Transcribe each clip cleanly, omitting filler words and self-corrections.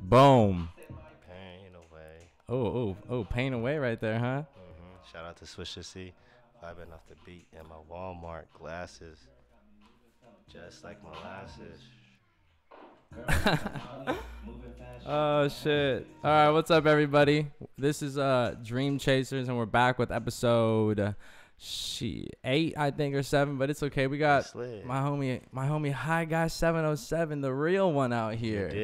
Boom. Pain away. Pain away right there, huh? Shout out to Swisher C. Vibing off the beat and my Walmart glasses. Just like molasses. Oh shit. All right, what's up everybody? This is Dream Chasers and we're back with episode 8 I think or 7, but it's okay. We got my homie High Guy 707, the real one out here. You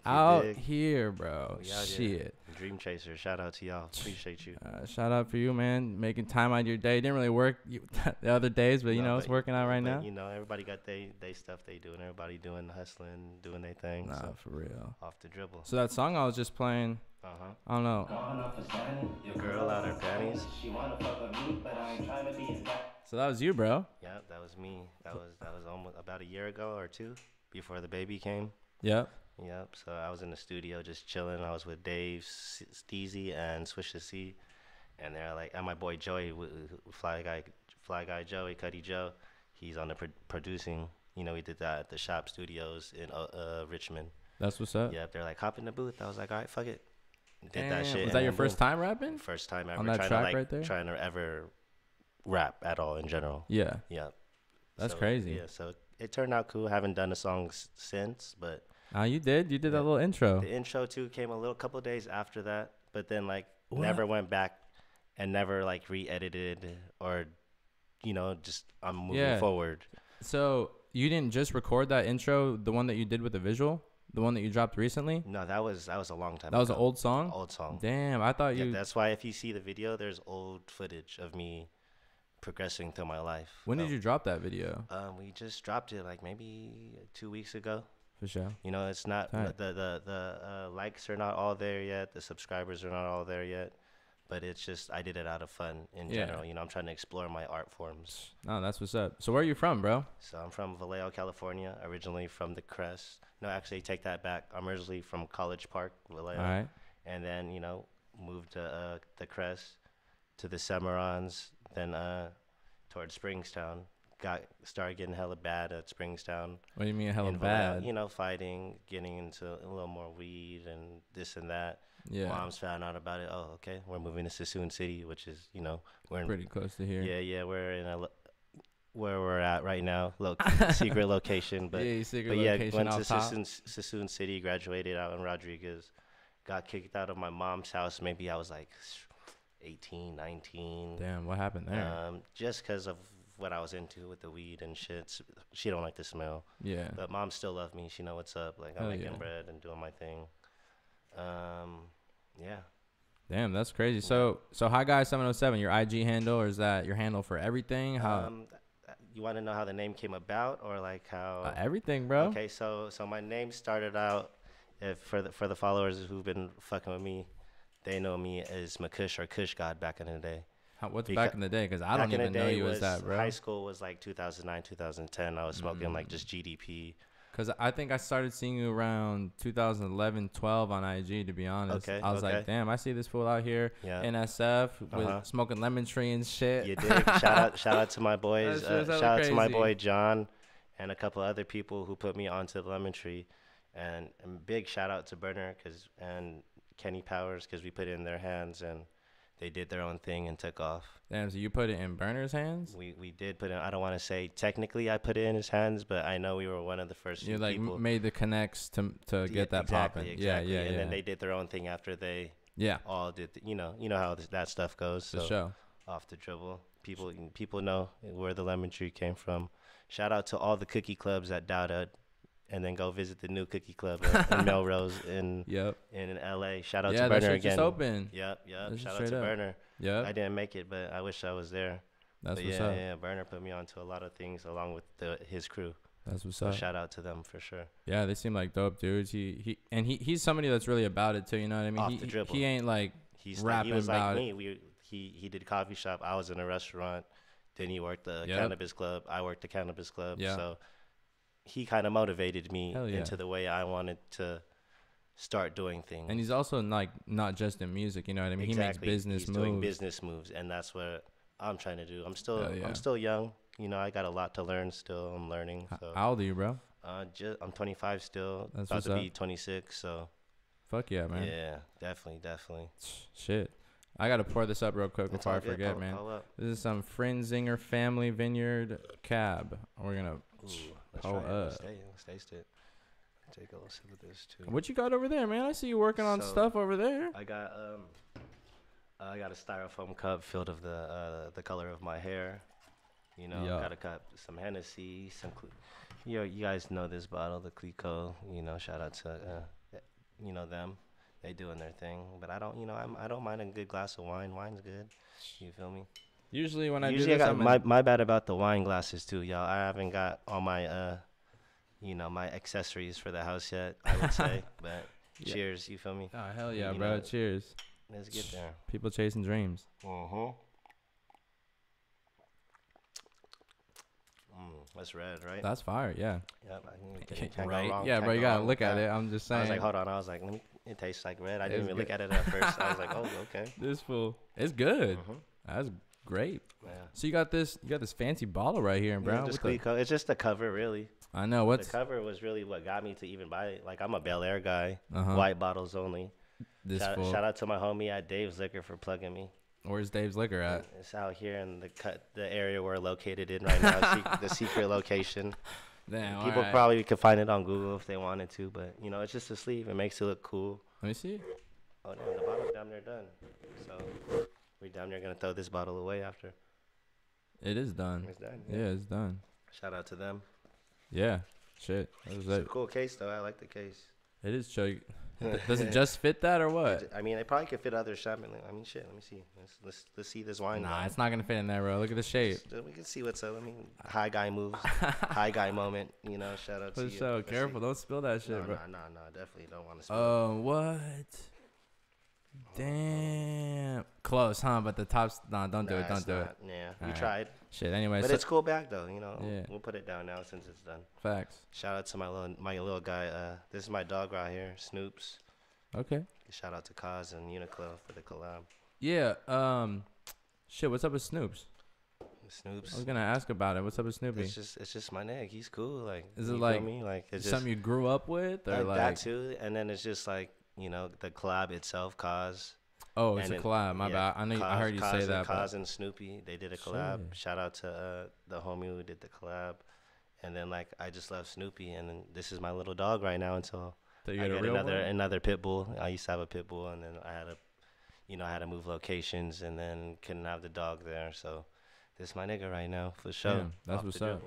dig. Here, bro. Shit. Dream Chaser, shout out to y'all. Appreciate you. Shout out for you, man. Making time out of your day. Didn't really work the other days, but it's working out right now. Everybody got they stuff they do, and everybody doing hustling, doing their thing. Nah, so for real. Off the dribble. So that song I was just playing, I don't know. Your girl out her panties. So that was you, bro. Yeah, that was me. That was almost about a year ago or two, before the baby came. Yep. So I was in the studio just chilling. I was with Dave, Steezy, and Swish the C, and they're like, and my boy Joey, Fly Guy Joey, Cuddy Joe. He's on the producing. We did that at the Shop Studios in Richmond. That's what's up. Yep. They're like, hop in the booth. I was like, all right, fuck it. Did that shit. Was that your first time rapping? First time ever. On that track right there? Trying to ever rap at all in general. Yeah. Yep. That's crazy. Yeah. So it turned out cool. Haven't done the songs since, but. You did that little intro. The intro too came a couple of days after that, but then never went back and never re-edited or, just I'm moving forward. So you didn't just record that intro, the one that you did with the visual, the one that you dropped recently? No, that was a long time ago. That was an old song? Old song. Damn, I thought you. That's why if you see the video, there's old footage of me progressing through my life. When did you drop that video? We just dropped it maybe 2 weeks ago. For sure. It's not the likes are not all there yet. The subscribers are not all there yet. But it's just I did it out of fun in general. I'm trying to explore my art forms. Oh, that's what's up. So where are you from, bro? So I'm from Vallejo, California. Originally from the Crest. No, actually, take that back. I'm originally from College Park, Vallejo. All right. And then moved to the Crest, to the Semirons, then towards Springstown. Started getting hella bad at Springstown. What do you mean hella bad? Fighting, getting into a little more weed and this and that. Yeah. Moms found out about it. Oh, okay. We're moving to Sassoon City, which is, we're pretty close to here. Yeah. We're in where we're at right now, secret location. But location went to Sassoon City, graduated out in Rodriguez, got kicked out of my mom's house. Maybe I was 18, 19. Damn, what happened there? Just because of what I was into with the weed and shit. She don't like the smell. Yeah. But mom still loved me. She know what's up. I'm making bread and doing my thing. Yeah. Damn, that's crazy. So High Guy 707, your IG handle, or is that your handle for everything? How? You want to know how the name came about, or how? Everything, bro. Okay, so my name started out. For the followers who've been fucking with me, they know me as Makush or Kush God back in the day. What's back in the day? Because I don't even know you as that, bro. High school was 2009, 2010. I was smoking just GDP. Because I think I started seeing you around 2011, 12 on IG, to be honest. Okay. I was like, damn, I see this fool out here in SF with smoking lemon tree and shit. You dig? Shout out to my boys. Shout out to my boy John and a couple other people who put me onto the lemon tree. And big shout out to Burner and Kenny Powers, because we put it in their hands and they did their own thing and took off. Damn, so you put it in Burner's hands? We did put it. I don't want to say technically I put it in his hands, but I know we were one of the first few people. You made the connects to get that popping. Exactly. Yeah. And then they did their own thing after they all did. You know how that stuff goes. For sure. Off the dribble. People know where the lemon tree came from. Shout out to all the cookie clubs at Dowda. And then go visit the new cookie club in Melrose in LA. Shout out to Burner again. Just open. Yep. Shout out to Burner. Yeah. I didn't make it, but I wish I was there. That's what's up. Yeah. Burner put me onto a lot of things along with his crew. That's what's up. Shout out to them for sure. Yeah, they seem like dope dudes. He's somebody that's really about it too. You know what I mean? Off the dribble. He ain't rapping he was about like me. He did coffee shop. I was in a restaurant. Then he worked the cannabis club. I worked the cannabis club. Yeah. So he kind of motivated me into the way I wanted to start doing things. And he's also not just in music, you know what I mean? Exactly. He makes business moves. He's doing business moves, and that's what I'm trying to do. I'm still young. I got a lot to learn still. I'm learning. So. How old are you, bro? I'm 25 still. That's about to be 26. So Fuck yeah, man. Yeah, definitely. Shit. I got to pour this up real quick It's before all I good. forget, man. This is some Frinzinger Family Vineyard Cab. We're going to pull up. Let's taste it. Take a little sip of this, too. What you got over there, man? I see you working on stuff over there. I got a styrofoam cup filled of the color of my hair. You know, got a cup, some Hennessy, you guys know this bottle, the Clico. You know, shout out to them. They doing their thing, but I don't mind a good glass of wine. Wine's good. You feel me? Usually when I do this, my bad about the wine glasses too, y'all. I haven't got all my my accessories for the house yet, I would say. But cheers, you feel me? Oh hell yeah, bro! Cheers. Let's get there. People chasing dreams. That's red, right? That's fire, yeah. Yep, right. Yeah, bro, you gotta look at it. I'm just saying. I was like, hold on. I was like, it tastes like red. I didn't even look at it at first. I was like, oh, okay. This fool, it's good. That's great. Yeah. So you got this fancy bottle right here in brown. It's just the cover, really. I know the cover was really what got me to even buy it. Like, I'm a Bel Air guy, white bottles only. Shout out to my homie at Dave's Liquor for plugging me. Where's Dave's Liquor at? It's out here in the area we're located in right now, the secret location. Damn, people probably could find it on Google if they wanted to, but it's just a sleeve. It makes it look cool. Let me see. Oh damn, the bottle's damn near done. So we damn near gonna throw this bottle away after. It is done. It's done. Yeah, it's done. Shout out to them. Yeah, shit. It's a cool case though. I like the case. It is chill. Does it just fit that or what? I mean, it probably could fit other champagne. I mean, shit. Let me see. Let's see this wine. Nah, it's not gonna fit in there, bro. Look at the shape. We can see what's up. I mean, high guy moves, high guy moment. Shout out to you. So careful, don't spill that shit, bro. No, definitely don't want to spill. Oh, what? Damn. Close, huh? But the top's don't do it. Don't do it. Yeah, we tried. Shit. Anyway, but it's cool back though. Yeah. We'll put it down now since it's done. Facts. Shout out to my little guy. This is my dog right here, Snoops. Okay. Shout out to Kaz and Uniqlo for the collab. Yeah. Shit. What's up with Snoops? Snoops. I was gonna ask about it. What's up with Snoopy? It's just my nigga. He's cool. Like, is it like it's something you grew up with, or like that too? And then it's just like the collab itself, Kaz. Oh, it's a collab. My bad. I heard you say that. Kaz and Snoopy, they did a collab. Shit. Shout out to the homie who did the collab. And then I just left Snoopy, and then this is my little dog right now until I get another pit bull. I used to have a pit bull, and then I had to move locations, and then couldn't have the dog there. So this is my nigga right now for sure. Damn, that's what's up.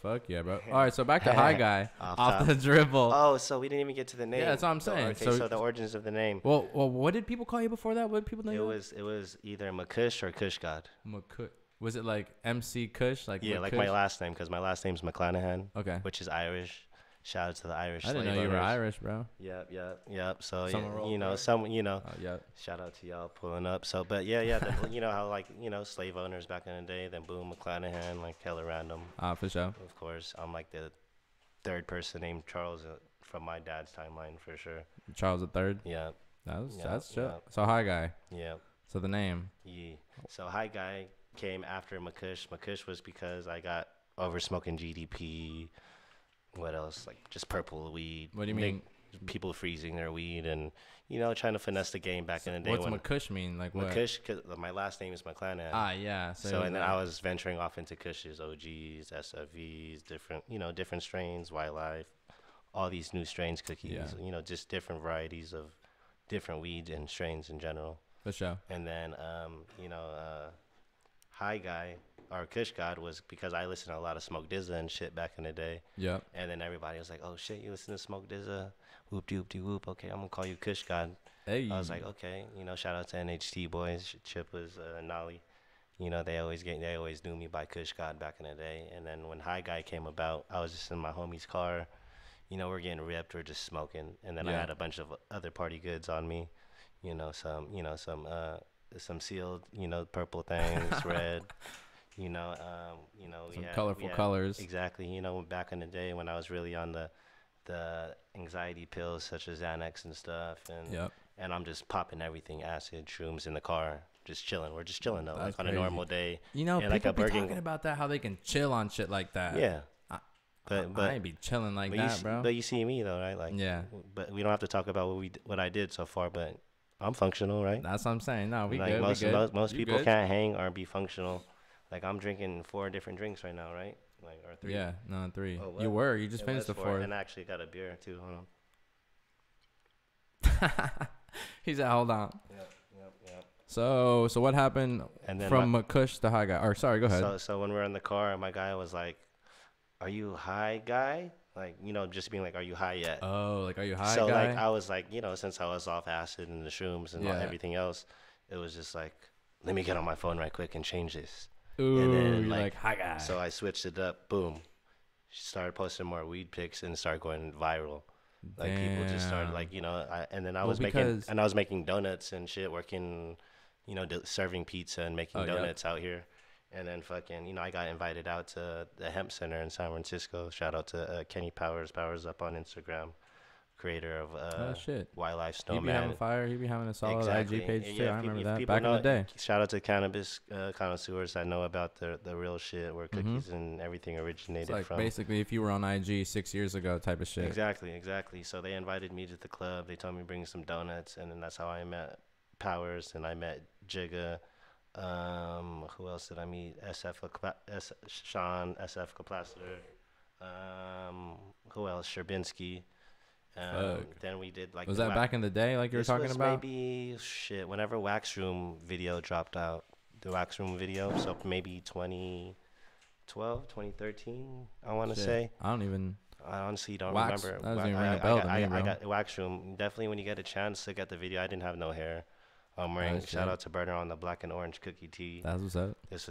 Fuck yeah, bro. All right, so back to High Guy off the dribble. Oh, so we didn't even get to the name. Yeah, that's what I'm saying. Okay, so the origins of the name. Well, what did people call you before that? What did people know? It was either McCush or Kush God. McCush. Was it like MC Kush? Like like my last name, because my last name's McClanahan. Okay. Which is Irish. Shout out to the Irish. I didn't know you were Irish, bro. Yep. So yep. Shout out to y'all pulling up. So, but how slave owners back in the day. Then boom, McClanahan, like hella random. For sure. Of course, I'm like the third person named Charles from my dad's timeline for sure. Charles III. Yeah. That's chill. Yep. So High Guy. Yeah. So the name. Yeah. So High Guy came after McCush. McCush was because I got over smoking GDP. What else? Like just purple weed. What do you mean? People freezing their weed and trying to finesse the game back in the day. What's McCush mean? Like what? McCush, cause my last name is McClanahan. Yeah. So and then I was venturing off into Kushes, OGs, SFVs, different strains, wildlife, all these new strains, cookies. Yeah. Just different varieties of different weeds and strains in general. For sure. And then High Guy. Or Kush God was because I listened to a lot of Smoke DZA and shit back in the day. Yeah. And then everybody was like, "Oh shit, you listen to Smoke DZA? Whoop de whoop de whoop. Okay, I'm gonna call you Kush God." Hey. I was like, okay, shout out to NHT boys, Chip was Nolly. They always knew me by Kush God back in the day. And then when High Guy came about, I was just in my homie's car. We're getting ripped, we're just smoking, and then I had a bunch of other party goods on me. Some sealed, purple things, red. Some colorful colors. Exactly. Back in the day when I was really on the anxiety pills such as Xanax and stuff, and I'm just popping everything, acid, shrooms in the car, just chilling. We're just chilling though, on a normal day. People be talking about that, how they can chill on shit like that. Yeah. I ain't be chilling like that, bro. But you see me though, right? Like, yeah. But we don't have to talk about what I did so far. But I'm functional, right? That's what I'm saying. No, we like good. Most You people good? can't hang or be functional. Like I'm drinking 4 different drinks right now, right? Like or 3. Yeah, no, 3. Oh, You just finished the 4th. And I actually got a beer too. Hold on. He said, "Hold on." Yep. So what happened from Kush to High Guy? Or sorry, go ahead. So when we were in the car, my guy was like, "Are you high, guy?" Like, just being like, "Are you high yet?" Oh, like, "Are you high, so guy?" Like I was like, since I was off acid and the shrooms and everything else, it was just like, let me get on my phone right quick and change this. Ooh, and then you're like, "High guy." So I switched it up. Boom. She started posting more weed pics and started going viral. Like people just started like, I was making donuts and shit, working, serving pizza and making donuts out here. And then fucking, I got invited out to the hemp center in San Francisco. Shout out to Kenny Powers Up on Instagram, creator of Wildlife Snowman. He be having fire. He be having a solid IG page too. I remember that back in the day. Shout out to cannabis connoisseurs that know about the real shit where cookies and everything originated like from. Basically, if you were on IG 6 years ago, type of shit. Exactly. So they invited me to the club. They told me to bring some donuts, and then that's how I met Powers and I met Jigga. Who else did I meet? Sean, SF Capacitor. Who else? Sherbinsky. Then we did like. Was that back in the day, like you were talking about? Maybe whenever Wax Room video dropped out, the Wax Room video. So maybe 2012, 2013. I want to say. I honestly don't Wax, remember. That doesn't even ring a bell to me, bro. I got Wax Room. Definitely when you get a chance to get the video. I didn't have no hair. I'm wearing shout out to Burner on the black and orange cookie tee. That's what's up. This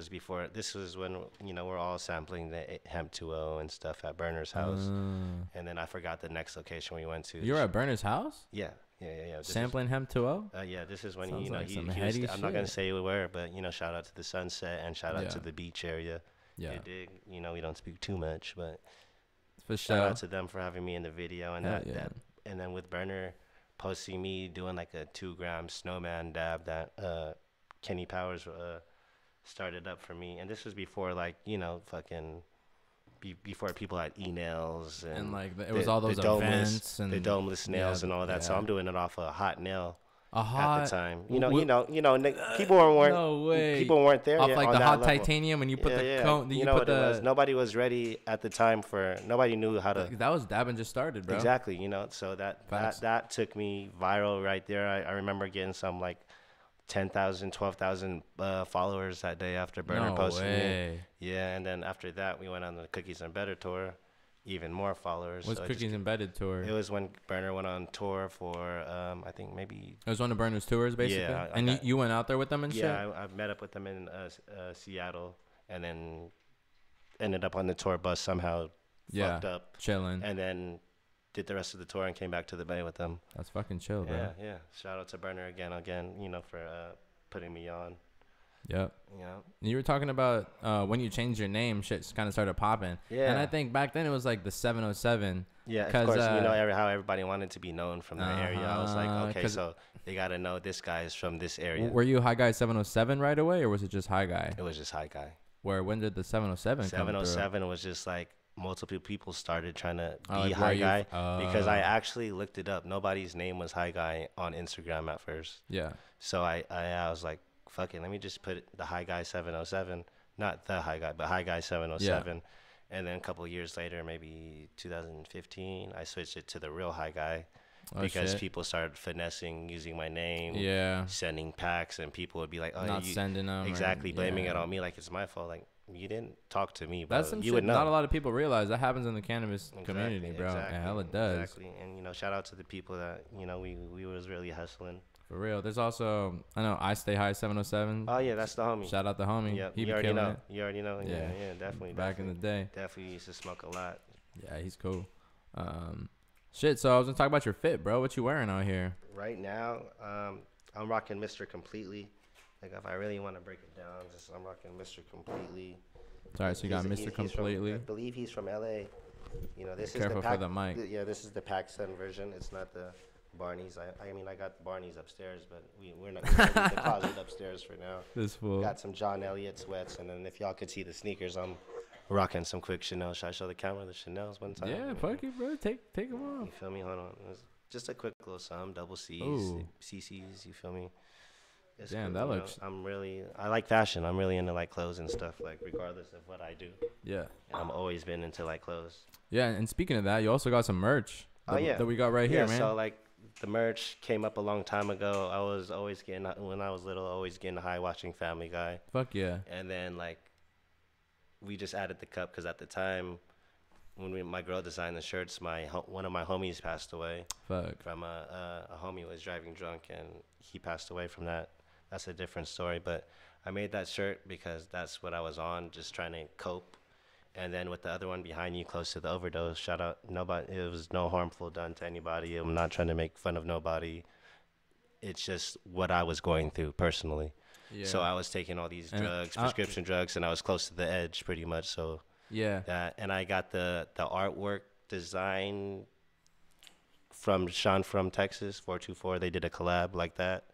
was when we're all sampling the hemp 2.0 and stuff at Burner's house. And then I forgot the next location we went to. You were at Burner's house? Yeah. Sampling hemp 2.0? Yeah, this is when he I'm not gonna say where, but shout out to the Sunset and shout out to the beach area. Yeah. You dig? We don't speak too much, but for shout out to them for having me in the video and and then with Burner posting me doing like a 2-gram snowman dab that Kenny Powers started up for me, and this was before before people had e-nails and like it was all those events and the domeless nails and all that. So I'm doing it off a hot nail. At the time, people weren't. No way. People weren't there off yet. Like on the that hot level. Titanium, and you put the cone. You know what it was. Nobody was ready at the time nobody knew how to. That was dabbing just started, bro. Exactly. So that took me viral right there. I remember getting some like 10,000, 12,000 followers that day after Burner posted me. Yeah, and then after that we went on the Cookies and Better tour. Even more followers. What's Cookies Embedded tour? It was when Burner went on tour for, I think maybe. It was one of Burner's tours, basically? Yeah. And you went out there with them and shit? Yeah, I met up with them in Seattle and then ended up on the tour bus somehow. Fucked up. Chilling. And then did the rest of the tour and came back to the Bay with them. That's fucking chill, bro. Yeah. Shout out to Burner again, for putting me on. Yep. Yeah. You were talking about when you changed your name, shit kind of started popping. Yeah. And I think back then it was like the 707. Yeah, of course. How everybody wanted to be known from their area. I was like, okay, so they got to know this guy is from this area. Were you High Guy 707 right away, or was it just High Guy? It was just High Guy. When did the 707 come through? 707 was just like multiple people started trying to be High Guy because I actually looked it up. Nobody's name was High Guy on Instagram at first. Yeah. So I was like, fuck it, let me just put the High Guy 707, not the High Guy, but High Guy 707. Yeah. And then a couple of years later, maybe 2015, I switched it to the Real High Guy because people started finessing using my name, sending packs, and people would be like, "Oh, not sending them." Exactly, blaming it on me like it's my fault. Like you didn't talk to me, bro. That's some you shit would know. Not a lot of people realize that happens in the cannabis community, bro. Yeah, hell it does. Exactly, and shout out to the people that we was really hustling. For real. There's also, I know, I Stay High 707. Oh, yeah, that's the homie. Shout out the homie. Yep. He you already know. You already know. Yeah, definitely. Back in the day. Definitely used to smoke a lot. Yeah, he's cool. Shit, so I was going to talk about your fit, bro. What you wearing out here? Right now, I'm rocking Mr. Completely. Like, if I really want to break it down, I'm rocking Mr. Completely. Sorry, so you got Mr. Completely. I believe he's from L.A. This Careful is the for the mic. Yeah, this is the PacSun version. It's not the Barney's. I mean, I got the Barney's upstairs, but we're not going to the closet upstairs for now. This fool. Got some John Elliott sweats, and then if y'all could see the sneakers I'm rocking some quick Chanel. Should I show the camera the Chanels one time? Yeah, fuck it, bro. Take them off. You feel me? Hold on. It was just a quick little sum, double C's, Ooh. CC's. You feel me? It's Damn, cool, that looks. I like fashion. I'm really into like clothes and stuff. Like regardless of what I do. Yeah. And I've always been into like clothes. Yeah, and speaking of that, you also got some merch. That we got right here, man. So like the merch came up a long time ago. I was always getting when I was little, always getting high watching Family Guy. Fuck yeah. And then like we just added the cup because at the time when my girl designed the shirts, one of my homies passed away. Fuck. From a homie was driving drunk and he passed away from that. That's a different story, but I made that shirt because that's what I was on, just trying to cope. And then with the other one behind you, close to the overdose, shout out, nobody, it was no harmful done to anybody. I'm not trying to make fun of nobody. It's just what I was going through personally. Yeah. So I was taking all these drugs, prescription drugs, and I was close to the edge pretty much. So yeah, and I got the artwork design from Sean from Texas, 424. They did a collab like that.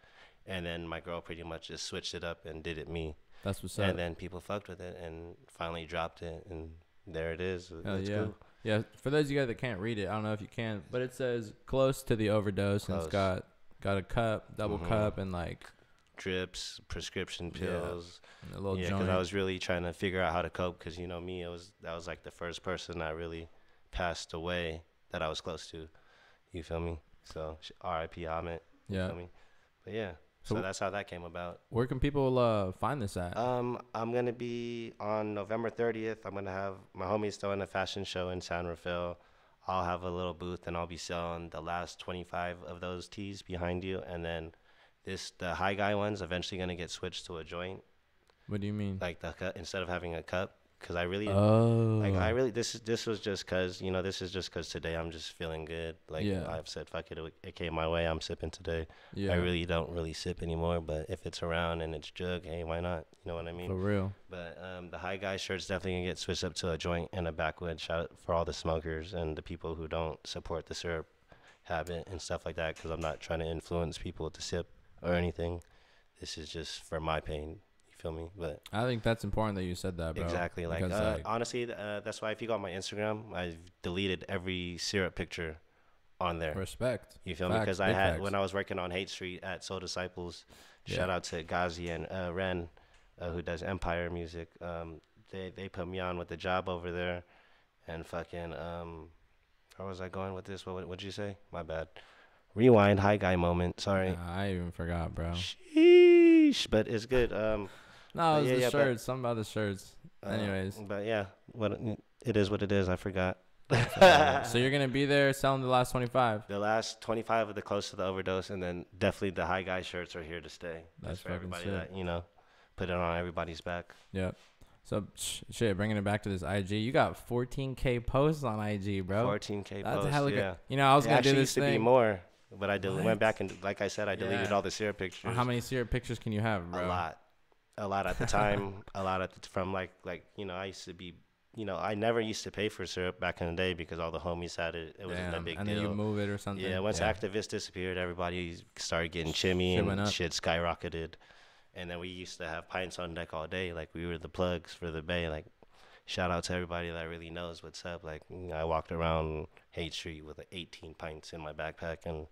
And then my girl pretty much just switched it up and did it me. That's what's up. And then people fucked with it and finally dropped it. And there it is. It's cool. Yeah, for those of you guys that can't read it, I don't know if you can, but it says close to the overdose. Close. And it's got a cup, double cup, and like drips, prescription pills. And a little joint. Because I was really trying to figure out how to cope because, you know, me, that was like the first person that really passed away that I was close to. You feel me? So R.I.P. Ahmed. Yeah. You feel me? But yeah. So that's how that came about. Where can people find this at? I'm going to be on November 30th. I'm going to have my homies throwing a fashion show in San Rafael. I'll have a little booth, and I'll be selling the last 25 of those tees behind you. And then the high guy one's eventually going to get switched to a joint. What do you mean? Like instead of having a cup. Because this was just because, you know, this is just because today I'm just feeling good. Like I've said, fuck it, it came my way. I'm sipping today. Yeah. I really don't sip anymore, but if it's around and it's jug, hey, why not? You know what I mean? For real. But the high guy shirt's definitely gonna get switched up to a joint and a backwood. Shout out for all the smokers and the people who don't support the syrup habit and stuff like that. Because I'm not trying to influence people to sip or anything. This is just for my pain. Feel me? But I think that's important that you said that, bro. Exactly. Like, honestly, that's why if you go on my Instagram, I've deleted every syrup picture on there. Respect. You feel me? Because when I was working on Hate Street at Soul Disciples, shout out to Ghazi and Ren, who does Empire music. They put me on with the job over there, and fucking where was I going with this? What'd you say? My bad. Rewind. High guy moment. Sorry. Nah, I even forgot, bro. Sheesh. But it's good. No, it was the shirts. Something about the shirts. Anyways. But yeah, it is what it is. I forgot. So you're going to be there selling the last 25? The last 25 of the close to the overdose, and then definitely the high guy shirts are here to stay. That's for everybody that, you know, put it on everybody's back. Yep. So, shit, bringing it back to this IG, you got 14K posts on IG, bro. 14K posts, yeah. You know, I was going to do this used to thing. be more, but I went back and, like I said, I deleted all the syrup pictures. How many syrup pictures can you have, bro? A lot at the time. From like you know, I used to be, you know, I never used to pay for syrup back in the day because all the homies had it. It wasn't a big deal. And then you move it or something. Yeah, once activists disappeared, everybody started getting chimmy and shit skyrocketed. And then we used to have pints on deck all day. Like, we were the plugs for the Bay. Like, shout out to everybody that really knows what's up. Like, I walked around Haight Street with like 18 pints in my backpack and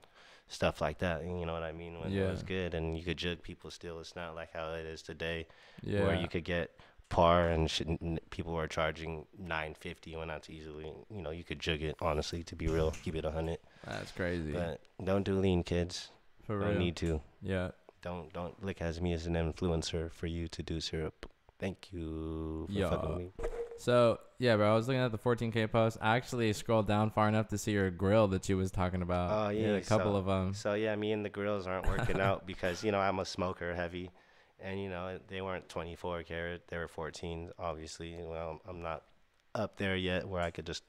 stuff like that. You know what I mean? When it was good. And you could jug people still. It's not like how it is today, where you could get par and shit, people were charging $9.50 when that's easily, you know, you could jug it, honestly, to be real. Keep it 100. That's crazy. But don't do lean, kids. For real. Don't need to. Yeah. Don't look at me as an influencer for you to do syrup. Thank you for fucking me. So, yeah, bro, I was looking at the 14K post. I actually scrolled down far enough to see your grill that you was talking about. Oh, yeah. A couple of them. So, yeah, me and the grills aren't working out because, you know, I'm a smoker heavy. And, you know, they weren't 24 karat. They were 14, obviously. Well, I'm not up there yet where I could just...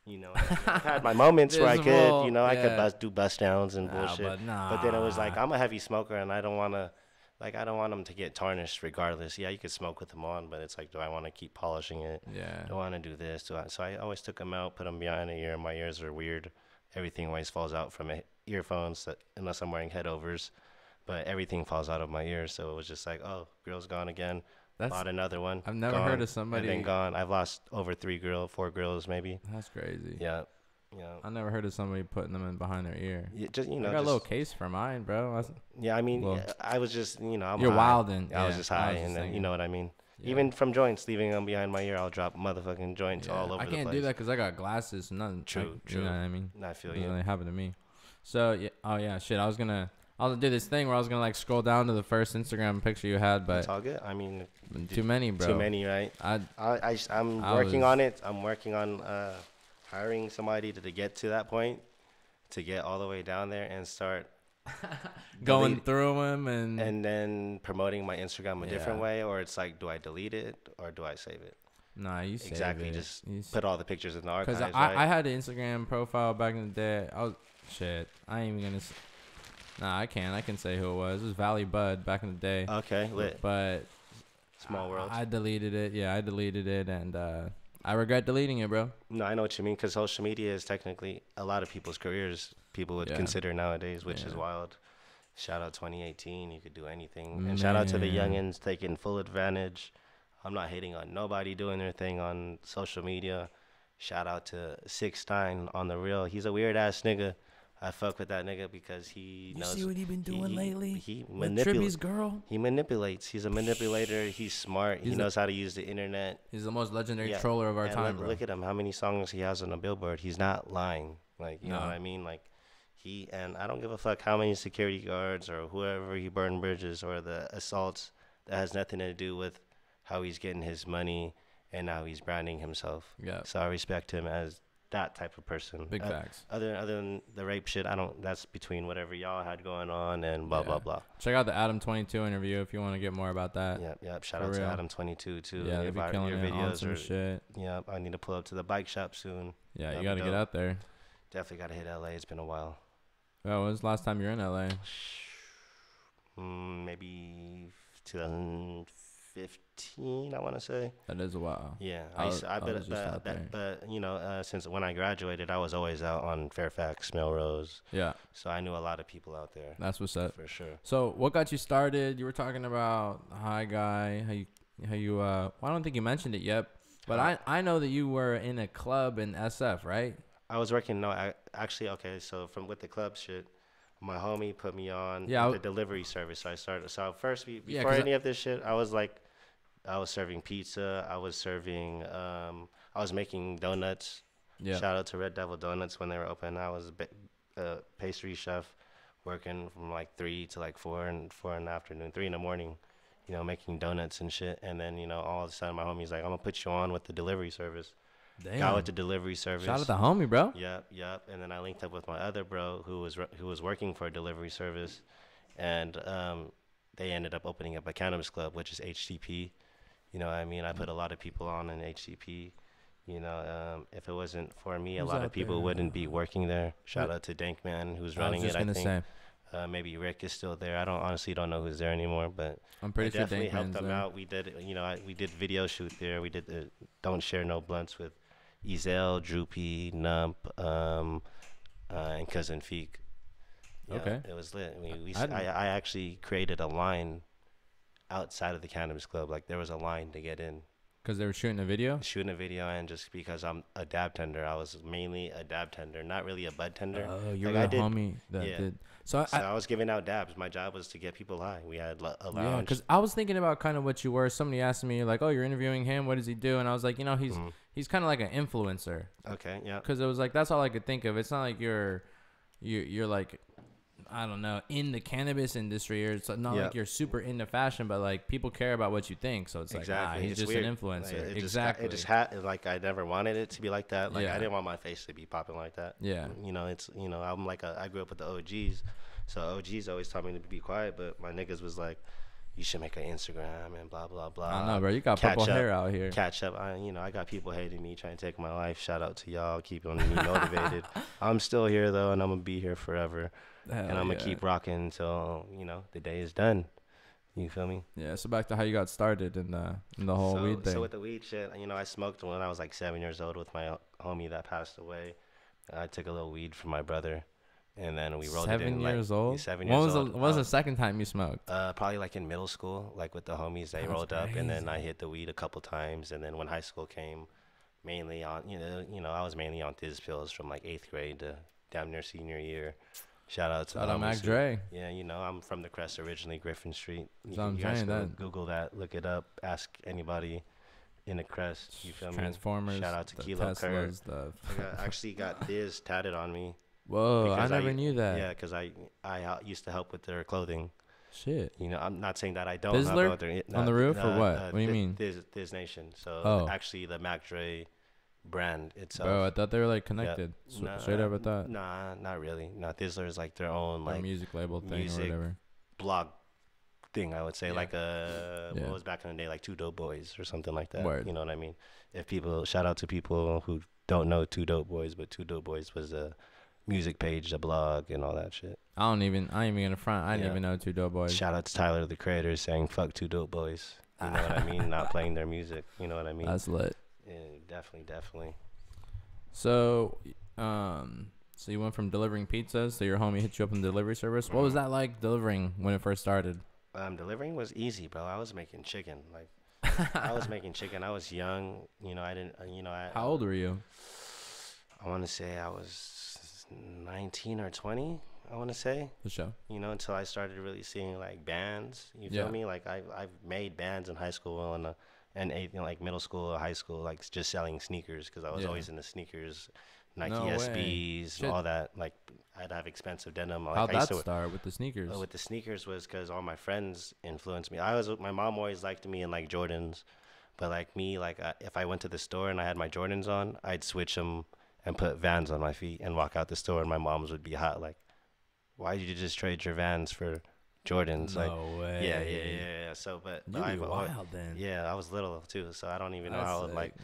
You know, I've had my moments where I could, you know, I could do bust downs and bullshit. But then it was like, I'm a heavy smoker and I don't want them to get tarnished regardless. Yeah, you could smoke with them on, but it's like, do I want to keep polishing it? Yeah. Do I want to do this? So I always took them out, put them behind the ear. My ears are weird. Everything always falls out from earphones unless I'm wearing head overs. But everything falls out of my ears. So it was just like, oh, grill's gone again. bought another one. I've never heard of somebody. And then gone. I've lost over 4 girls maybe. That's crazy. Yeah. Yeah. I never heard of somebody putting them in behind their ear. Yeah, just I got a little case for mine, bro. Yeah, I mean, I was just I'm you're high. wilding. I was just high, and then you know what I mean. Yeah. Even from joints, leaving them behind my ear, I'll drop motherfucking joints all over the place. I can't do that because I got glasses. Nothing. True. You know what I mean? I feel you. It really happened to me. So yeah. Oh yeah. Shit. I was gonna do this thing where I was gonna like scroll down to the first Instagram picture you had, but it's all good. I mean, too many, bro. Too many, right? I'm working on it. I'm working on hiring somebody to get to that point, to get all the way down there and start going through them and then promoting my Instagram a different way. Or it's like, do I delete it or do I save it? Nah, you save exactly. It. Just put all the pictures in the archives. Because I had an Instagram profile back in the day. I ain't even gonna. Nah, I can't. I can say who it was. It was Valley Bud back in the day. Okay, lit. But small world. I deleted it. Yeah, I deleted it, and I regret deleting it, bro. No, I know what you mean, because social media is technically a lot of people's careers. People would consider nowadays, which is wild. Shout out 2018. You could do anything. And shout out to the youngins taking full advantage. I'm not hating on nobody doing their thing on social media. Shout out to 6ix9ine on the real. He's a weird ass nigga. I fuck with that nigga because he knows. You see what he been doing lately? He manipulates. Girl. He manipulates. He's a manipulator. He's smart. He knows how to use the internet. He's the most legendary troller of our time, bro. Look at him. How many songs he has on a Billboard? He's not lying. Like, you know what I mean? Like, and I don't give a fuck how many security guards or whoever he burned bridges or the assaults. That has nothing to do with how he's getting his money and how he's branding himself. Yeah. So I respect him as that type of person. Big facts. Other than the rape shit, that's between whatever y'all had going on and blah blah blah. Check out the Adam 22 interview if you want to get more about that. Yep. Shout out to Adam 22 too. Yeah, they be killing your videos or shit. Yeah, I need to pull up to the bike shop soon. Yeah, you got to get out there. Definitely got to hit LA. It's been a while. Oh, when was the last time you were in LA? Maybe 2015, I want to say. That is a while. Yeah, but you know, since when I graduated, I was always out on Fairfax, Melrose. Yeah. So I knew a lot of people out there. That's what's up. For sure. So what got you started? You were talking about Hi Guy, how you well, I don't think you mentioned it yet, but I know that you were in a club in SF, right? I was working. So with the club shit, my homie put me on the delivery service. So I started. So first, before any of this shit, I was serving pizza. I was serving. I was making donuts. Yeah. Shout out to Red Devil Donuts when they were open. I was a pastry chef, working from like 3 to like 4 in the afternoon, 3 in the morning. You know, making donuts and shit. And then all of a sudden, my homie's like, "I'm gonna put you on with the delivery service." Damn. Got with the delivery service. Shout out to homie, bro. Yep. And then I linked up with my other bro who was working for a delivery service, and they ended up opening up a cannabis club, which is HTP. You know what I mean? I put a lot of people on in HTP. You know, if it wasn't for me, a lot of people wouldn't be working there. Shout out to Dankman, who's running it. I think maybe Rick is still there. I honestly don't know who's there anymore, but I'm pretty sure definitely helped Dankman's them out. We did, we did video shoot there. We did the Don't Share No Blunts with Ezel, Droopy, Nump, and Cousin Feek. Okay. It was lit. I actually created a line outside of the cannabis club. Like, there was a line to get in. Because they were shooting a video? Shooting a video, and just because I'm a dab tender. I was mainly a dab tender, not really a bud tender. Oh, you're a homie that did. So I was giving out dabs. My job was to get people high. We had a lounge. Yeah, because I was thinking about kind of what you were. Somebody asked me, like, oh, you're interviewing him. What does he do? And I was like, he's kind of like an influencer. Okay, yeah. Because it was like, that's all I could think of. It's not like you're like, I don't know, in the cannabis industry, or it's not like you're super into fashion, but like people care about what you think. So it's like, he's just weird. An influencer. Like, it just had, like, I never wanted it to be like that. Like, I didn't want my face to be popping like that. Yeah. I'm like, I grew up with the OGs. So OGs always taught me to be quiet, but my niggas was like, you should make an Instagram and blah, blah, blah. I know, bro. You got purple hair out here. Catch up. I got people hating me, trying to take my life. Shout out to y'all. Keeping me motivated. I'm still here, though, and I'm going to be here forever. And I'm going to keep rocking until, the day is done. You feel me? Yeah, so back to how you got started in the whole weed thing. So with the weed shit, I smoked when I was like 7 years old with my homie that passed away. I took a little weed from my brother. and then we rolled it in. 7 years old. 7 years old. When was the second time you smoked? Probably like in middle school, like with the homies. They rolled up, and then I hit the weed a couple times, and then when high school came, mainly on I was mainly on Thiz pills from like 8th grade to damn near senior year. Shout out to Mac Dre. Yeah, I'm from the Crest originally, Griffin Street. You I'm guys that. Google that, look it up, ask anybody in the Crest. You feel Transformers. me? Shout out to Kilo Kurt. I actually got Thiz tatted on me. Whoa, I never knew that. Yeah, because I used to help with their clothing. Shit. I'm not saying that I don't. Thizzler on the roof or what? What do you mean? Thiz Nation. So actually the Mac Dre brand itself. Bro, I thought they were like connected. Straight up with that. Nah, not really. No, Thizzler is like their own like music label thing or whatever. Blog thing, I would say. Like what was back in the day, like Two Dope Boys or something like that. Word. You know what I mean? Shout out to people who don't know Two Dope Boys, but Two Dope Boys was a music page, a blog, and all that shit. I ain't even gonna front. I didn't even know Two Dope Boys. Shout out to Tyler, the creator, saying "fuck Two Dope Boys." You know what I mean? Not playing their music. You know what I mean? That's lit. Yeah, definitely. So, so you went from delivering pizzas, so your homie hit you up in the delivery service. What was that like delivering when it first started? Delivering was easy, bro. I was making chicken. Like, I was making chicken. I was young. I didn't. How old were you? I want to say I was 19 or 20. I want to say. For sure. Until I started really seeing like bands. You feel me? Like I've made bands in high school and like middle school or high school, like just selling sneakers because I was always into sneakers, Nike SBs, all that. Like I'd have expensive denim. Like, how'd that start with the sneakers? With the sneakers was because all my friends influenced me. My mom always liked me in like Jordans, but like me, like if I went to the store and I had my Jordans on, I'd switch them and put Vans on my feet and walk out the store, and my moms would be hot like, why did you just trade your Vans for Jordans? No way. Yeah. So, but you were wild then. Yeah, I was little too, so I don't even know how like.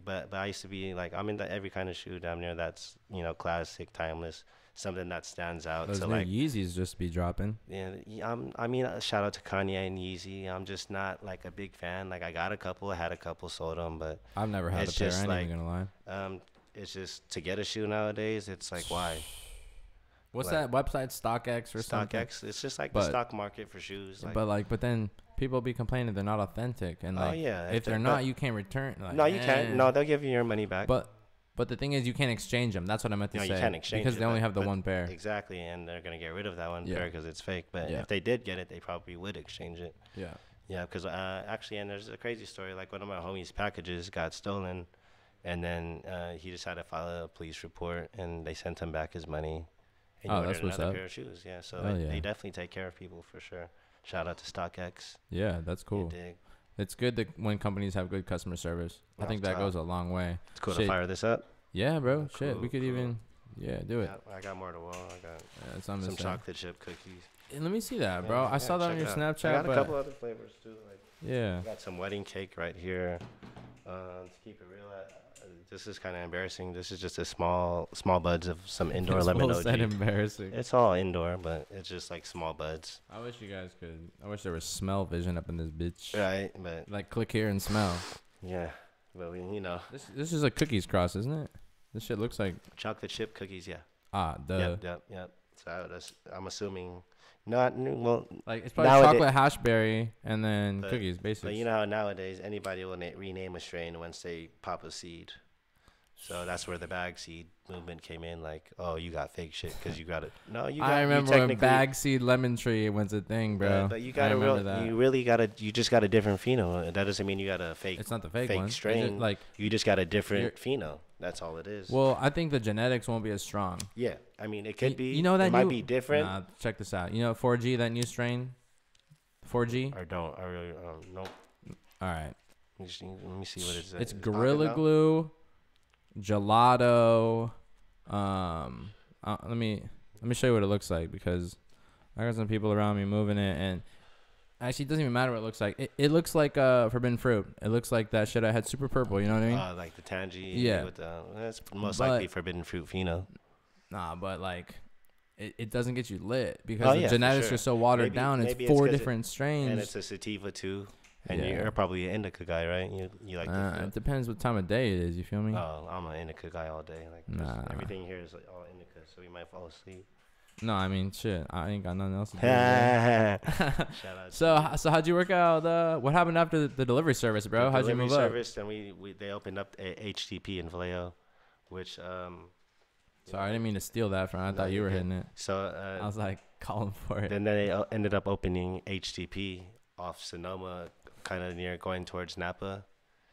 But I used to be like, I'm into every kind of shoe damn near that's classic, timeless, something that stands out. Those so new like Yeezys just be dropping. Yeah, I mean, shout out to Kanye and Yeezy. I'm just not like a big fan. Like I had a couple, sold them, but I've never had a pair. I ain't even gonna lie. It's just to get a shoe nowadays. It's like why. What's that website? StockX or something? StockX. It's just like the stock market for shoes. Like, but then people be complaining they're not authentic, and like, if they're not, you can't return. Like, no, you can't. No, they'll give you your money back. But the thing is, you can't exchange them. That's what I meant to say. You can't exchange because they only have the one pair. Exactly, and they're gonna get rid of that one pair because it's fake. But if they did get it, they probably would exchange it. Yeah. Yeah, because actually, and there's a crazy story. Like one of my homies' packages got stolen, and then he just had to file a police report, and they sent him back his money. And that's what's another up. pair of shoes, so they definitely take care of people for sure. Shout out to StockX. Yeah, that's cool. It's good that when companies have good customer service. I think that goes a long way. It's cool to fire this up. Yeah, bro. Shit, we could even do it. Yeah, I got more to roll. I got some chocolate chip cookies. And let me see that, bro. I saw that on your Snapchat. I got a couple other flavors too. I got some wedding cake right here. To keep it real, this is kind of embarrassing. This is just a small buds of some indoor lemon OG. That embarrassing. It's all indoor, but it's just like small buds. I wish you guys could. I wish there was smell vision up in this bitch. Right, but like click here and smell. Yeah, but This is a cookies cross, isn't it? This shit looks like chocolate chip cookies. Yeah. Yep. So I'm assuming. Not well. Like it's probably chocolate hash berry and then cookies, basically. But you know how nowadays anybody will rename a strain once they pop a seed. So that's where the bag seed movement came in. Like, oh, you got fake shit because you got it. No, you got. I remember when bag seed lemon tree was a thing, bro. But you got you just got a different pheno. That doesn't mean you got a fake. It's not the fake one. Strain. You just got a different pheno. That's all it is. Well, I think the genetics won't be as strong. Yeah, I mean it could be. You know that it might be different. Nah, check this out. You know 4G, that new strain. 4G. I don't. I really no. All right. Let me see what it says. It's Gorilla Glue, gelato. Let me show you what it looks like because I got some people around me moving it, and actually it doesn't even matter what it looks like. It looks like forbidden fruit. It looks like that shit I had super purple. You know what I mean? Like the tangy. Yeah. With that's most likely forbidden fruit pheno. Nah, but like. It doesn't get you lit because the genetics are so watered down. It's 4 different strains. And it's a sativa too. And you're probably an indica guy, right? You like it depends what time of day it is. You feel me? Oh, I'm an indica guy all day. Like everything here is like all indica, so we might fall asleep. No, I mean, shit. I ain't got nothing else to do. Shout out. So how'd you work out? What happened after the delivery service, bro? How'd you move up? Delivery service, and they opened up a HTP in Vallejo, which Sorry, I didn't mean to steal that from. I thought you were hitting it. So I was like calling for it. Then they ended up opening HTP off Sonoma, kind of near going towards Napa.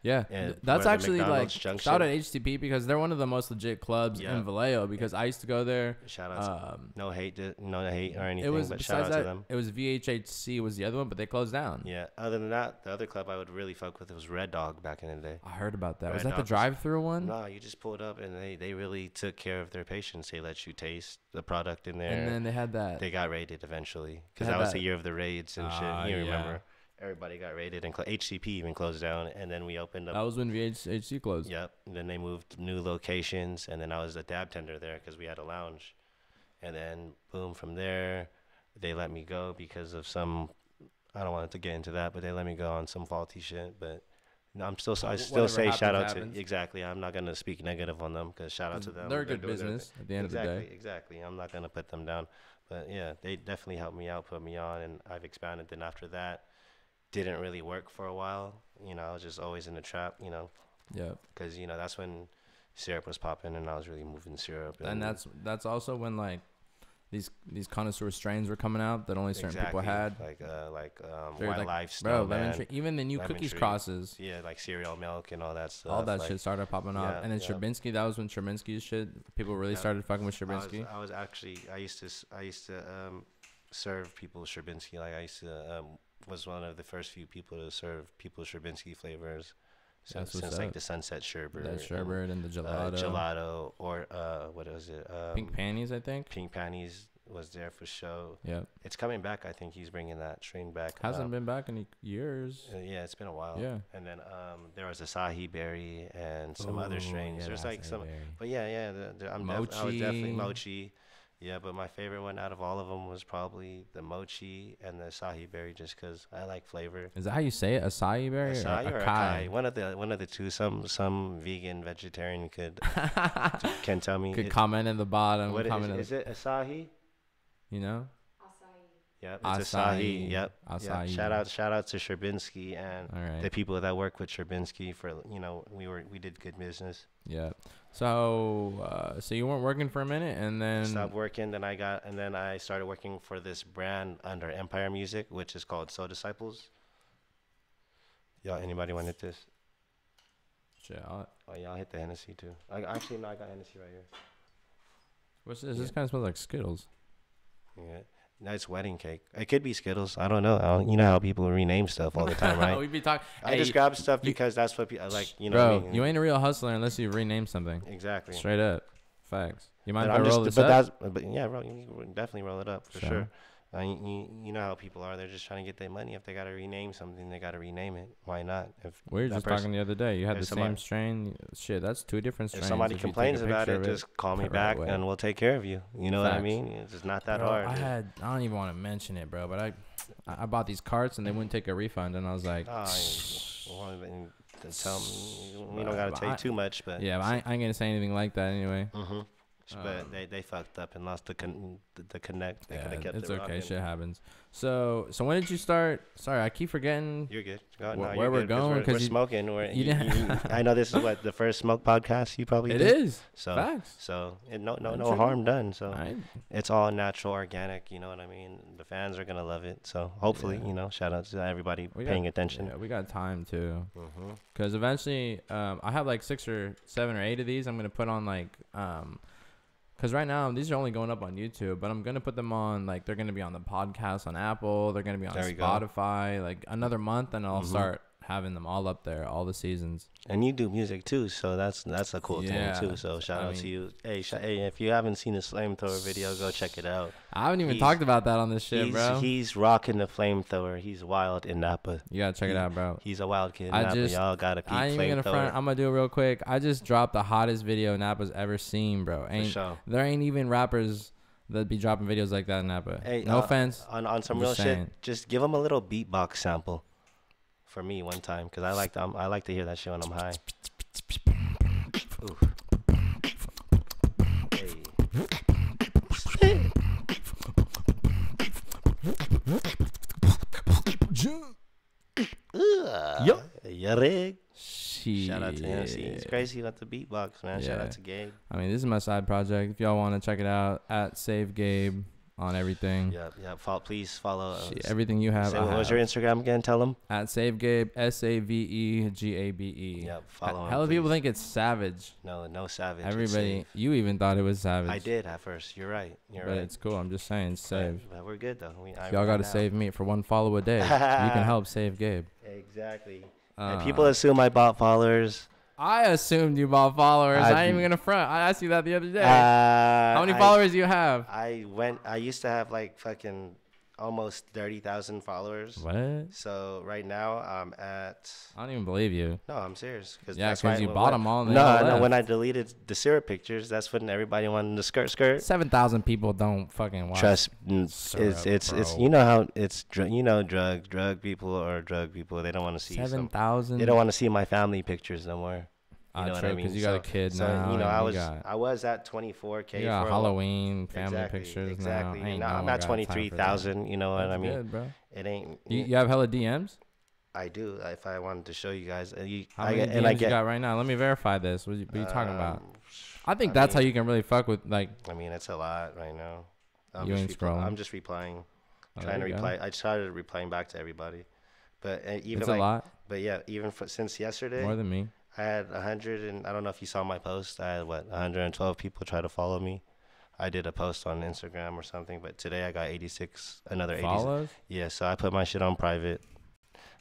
Yeah, And that's where the actually like McDonald's shout out Junction. HTP because they're one of the most legit clubs in Vallejo because I used to go there. Shout out. No hate or anything. It was but shout out besides that, to them. it was VHHC was the other one, but they closed down. Yeah. Other than that, the other club I would really fuck with was Red Dog back in the day. I heard about that. Red Was that the Dog drive-through one? No, you just pulled up and they really took care of their patients. They let you taste the product in there. And then they had that. They got raided eventually because They had that was that- the year of the raids and shit. You yeah. remember? Everybody got raided and HCP even closed down, and then we opened up. That was when VHHC closed. Yep. And then they moved to new locations, and then I was a dab tender there because we had a lounge, and then boom, from there, they let me go because of some. I don't want to get into that, but they let me go on some faulty shit. But I still Whatever say shout out happens. to exactly. I'm not gonna speak negative on them because shout out to them. They're a good doing their business thing. at the end of the day. Exactly. I'm not gonna put them down, but yeah, they definitely helped me out, put me on, and I've expanded. Then after that, didn't really work for a while. I was just always in the trap. Yeah. Because that's when syrup was popping, and I was really moving syrup. And that's also when like these connoisseur strains were coming out that only certain people had. like They're White like, Life, bro, Snowman, even the new Lemon cookies Tree. crosses. Yeah, like cereal milk and all that stuff. All that shit started popping up, yeah, and then yeah. Sherbinsky. That was when Sherbinsky's shit. People really started fucking with Sherbinsky. I used to serve people Sherbinsky. Like I used to was one of the first few people to serve people Sherbinsky flavors. Since like the Sunset Sherbet. That sherbet and the gelato. Gelato or what was it? Pink Panties, I think. Pink Panties was there for show. Yeah. It's coming back. I think he's bringing that strain back. Hasn't been back in years. Yeah, it's been a while. Yeah. And then there was acai berry and some other strains. Yeah, There's like some, berry. but yeah. I was definitely mochi. Yeah, but my favorite one out of all of them was probably the mochi and the acai berry, just because I like flavor. Is that how you say it? Acai berry Acai or or acai? One of the two. Some vegan vegetarian can tell me. Could comment in the bottom. What comment is it? Asahi? You know? Yep, it's Asahi. Yep. Acai. Yep. Shout out to Sherbinsky and All right. the people that work with Sherbinsky for we did good business. Yeah. So you weren't working for a minute, and then Stopped working. Then I started working for this brand under Empire Music, which is called Soul Disciples. Y'all, anybody want to hit this? Shit, Y'all hit the Hennessy too. I got Hennessy right here. what's this? This kind of smells like Skittles. Yeah. Nice wedding cake. It could be Skittles. I don't know. You know how people rename stuff all the time, right? We be talking. I just grab stuff because that's what people like. You know Bro, what I mean? you ain't a real hustler unless you rename something. Exactly. Straight up. Facts. You mind But if I roll this up? But yeah, bro, you definitely roll it up for sure. You know how people are. They're just trying to get their money. If they got to rename something, they got to rename it. Why not? If We were just talking the other day. You had if the same somebody- strain. Shit, that's two different strains. if somebody If you take a complains about picture it, of just call me put it right back away. and we'll take care of you. You know what I Facts. mean? It's just not that Bro, hard. I don't even want to mention it, bro, but I bought these carts and they wouldn't take a refund, and I was like, Tell me, we don't gotta take too much, but yeah, but I ain't gonna say anything like that anyway. But they fucked up and lost the connect. They could have kept it's it okay. rocking. Shit happens. So when did you start? Sorry, I keep forgetting. You're good. Go ahead. Where You're we're good, going, 'cause we're you- smoking. you didn't- I know this is what the first smoke podcast you probably It did. is. So Facts. So no tripping. harm done. So I- it's all natural, organic. You know what I mean? The fans are gonna love it. So hopefully, shout out to everybody paying attention. Yeah, we got time too. Mm-hmm. Because eventually, I have like 6 or 7 or 8 of these. I'm gonna put on like, because right now these are only going up on YouTube, but I'm gonna put them on like they're gonna be on the podcast on Apple. They're gonna be on There we go. Spotify. Like another month, and I'll start having them all up there, all the seasons. And you do music too, so that's a cool Yeah. thing too. So shout out to you. Hey, if you haven't seen the flamethrower video, go check it out. I haven't even talked about that on this shit, bro. He's rocking the flamethrower. He's wild in Napa. You gotta check it out, bro. He's a wild kid in Napa. Y'all gotta peep I ain't even gonna front. flamethrower. I'm gonna do it real quick. I just dropped the hottest video Napa's ever seen, bro. sure. There ain't even rappers that be dropping videos like that in Napa. Hey, no offense. On some I'm real just shit, saying. just give him a little beatbox sample for me one time, because I like to hear that shit when I'm high. Ooh. Hey. Rig. Shit. Shout out to him. See, he's crazy about the beatbox, man. Shout out to Gabe. I mean, this is my side project. If y'all want to check it out, at Save Gabe on everything. Yep. Please follow. Everything you have. What was your Instagram again? Tell them. At Save Gabe, SAVEGABE. Yep. Follow him. Hella people think it's Savage. No Savage. Everybody, you even thought it was Savage. I did at first. You're right. But it's cool. I'm just saying, save. But we're good though. Y'all got to save me for one follow a day. You can help save Gabe. Exactly. And people assume I bought followers. I assumed you bought followers. I ain't even gonna front. I asked you that the other day. How many followers do you have? I used to have like fucking almost 30,000 followers. What? So right now I'm at. I don't even believe you. No, I'm serious. Because you bought them all. No. When I deleted the syrup pictures, that's when everybody wanted the skirt. 7,000 people don't fucking watch. Trust. It's you know how it's drug people or drug people. They don't want to see 7,000. They don't want to see my family pictures no more. You know what I mean? Because you got a kid now. You know, I was at 24K. You got Halloween family pictures exactly. now. I'm at 23,000. You know what I mean? Good, bro. It ain't. You have hella DMs? I do. If I wanted to show you guys, how many DMs you got right now? Let me verify this. What are you talking about? I think that's how you can really fuck with like. I mean, it's a lot right now. You ain't scrolling. I'm just replying, trying to reply. I started replying back to everybody, but even it's a lot. But yeah, even since yesterday, more than me. I had 100 and I don't know if you saw my post. I had 112 people try to follow me. I did a post on Instagram or something, but today I got 86, another 80 follows. Yeah, so I put my shit on private.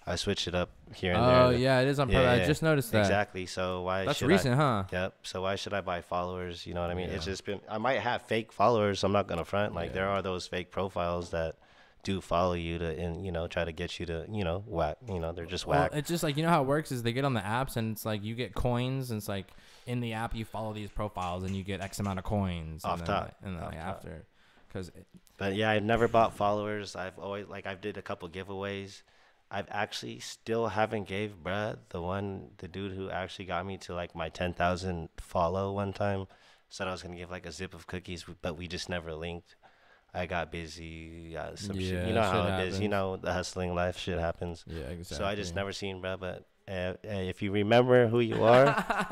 I switched it up here and there. Oh yeah, it is on private. I just noticed that. Exactly. So why? That's recent, huh? Yep. So why should I buy followers? You know what I mean? It's just been. I might have fake followers. So I'm not gonna front. Like there are those fake profiles that do follow you to try to get you to whack. They're just whack. It's just like how it works is they get on the apps and it's like you get coins and it's like in the app you follow these profiles and you get X amount of coins off top and then after. But yeah, I've never bought followers. I've always I did a couple giveaways. I've actually still haven't gave bruh the dude who actually got me to like my 10,000 follow one time. Said I was gonna give like a zip of cookies, but we just never linked. I got busy, some shit. You know how it is. The hustling life shit happens. Yeah, exactly. So I just never seen, bro. But if you remember who you are,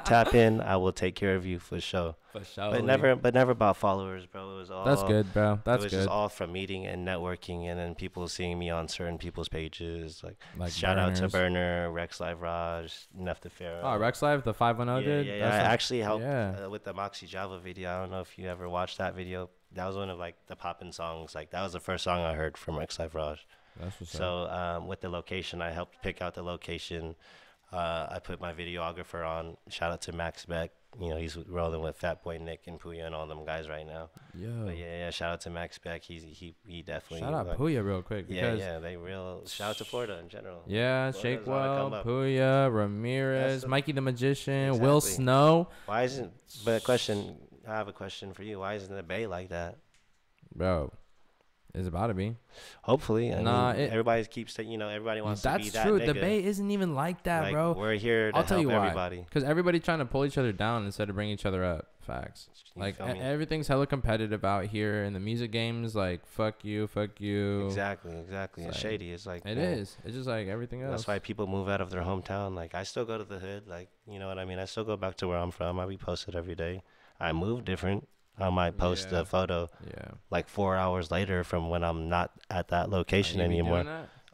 tap in. I will take care of you for sure. For sure. But never about followers, bro. It was all. That's good, bro. That's good. It was just all from meeting and networking, and then people seeing me on certain people's pages. Like shout out to Burner, Rex Live Raj, Nefta Farah. Oh, Rex Live, the 510 dude. Yeah. I actually helped with the Moxie Java video. I don't know if you ever watched that video. That was one of like the poppin' songs. Like that was the first song I heard from Rex Live Raj. That's what's up. So with the location, I helped pick out the location. I put my videographer on. Shout out to Max Beck. He's rolling with Fat Boy Nick and Puya and all them guys right now. But yeah. Shout out to Max Beck. He definitely. Shout out Puya real quick. Yeah. They real. Shout out to Florida in general. Yeah, Shakewell, Puya, Ramirez, Mikey the Magician, Will Snow. Why isn't? But question. I have a question for you. Why isn't the Bay like that, bro? It's about to be. Hopefully. I mean, everybody keeps saying, everybody wants to be that. That's true. Nigga. The Bay isn't even like that, bro. We're here to help everybody. Because everybody's trying to pull each other down instead of bring each other up. Facts. Everything's hella competitive out here in the music games. Like, fuck you. Exactly. It's shady. It's like. It is. It's just like everything else. That's why people move out of their hometown. Like, I still go to the hood. Like, you know what I mean? I still go back to where I'm from. I be posted every day. I move different. I might post a photo like 4 hours later from when I'm not at that location anymore.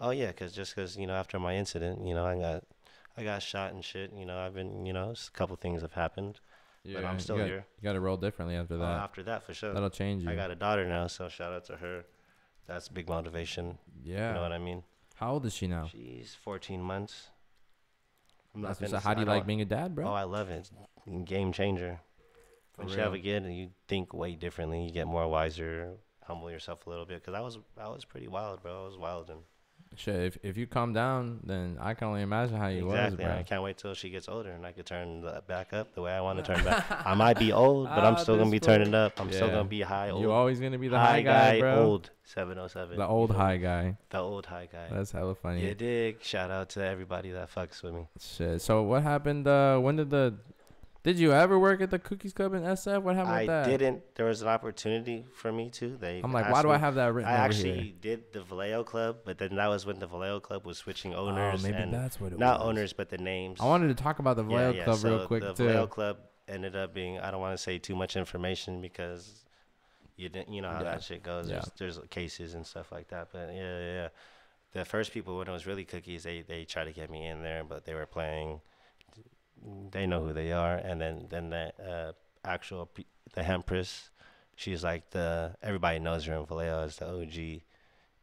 Oh yeah, because after my incident, I got shot and shit. I've been a couple things have happened, but I'm still here. You got to roll differently after that. After that, for sure. That'll change you. I got a daughter now, so shout out to her. That's big motivation. Yeah. You know what I mean? How old is she now? She's 14 months. How do you like being a dad, bro? Oh, I love it. Game changer. When you have a kid and you think way differently, you get more wiser, humble yourself a little bit. Because I was pretty wild, bro. I was wild. And shit, if you calm down, then I can only imagine how you was, bro. I can't wait till she gets older and I can turn back up the way I want to turn back. I might be old, but I'm still going to be turning up. I'm still going to be high old. You're always going to be the high guy, bro. Old 707. The old high guy. The old high guy. That's hella funny. Yeah, dig. Shout out to everybody that fucks with me. Shit. So what happened? When did Did you ever work at the Cookies Club in SF? What happened with that? I didn't. There was an opportunity for me to. I'm like, why do I have that written over here? I actually did the Vallejo Club, but then that was when the Vallejo Club was switching owners. Oh, maybe that's what it was. Not owners, but the names. I wanted to talk about the Vallejo Club real quick, the too. Vallejo Club ended up being, I don't want to say too much information because you know how that shit goes. There's cases and stuff like that. But yeah. The first people, when it was really Cookies, they tried to get me in there, but they were playing. They know who they are, and then the the Hempress, she's like everybody knows her in Vallejo as the OG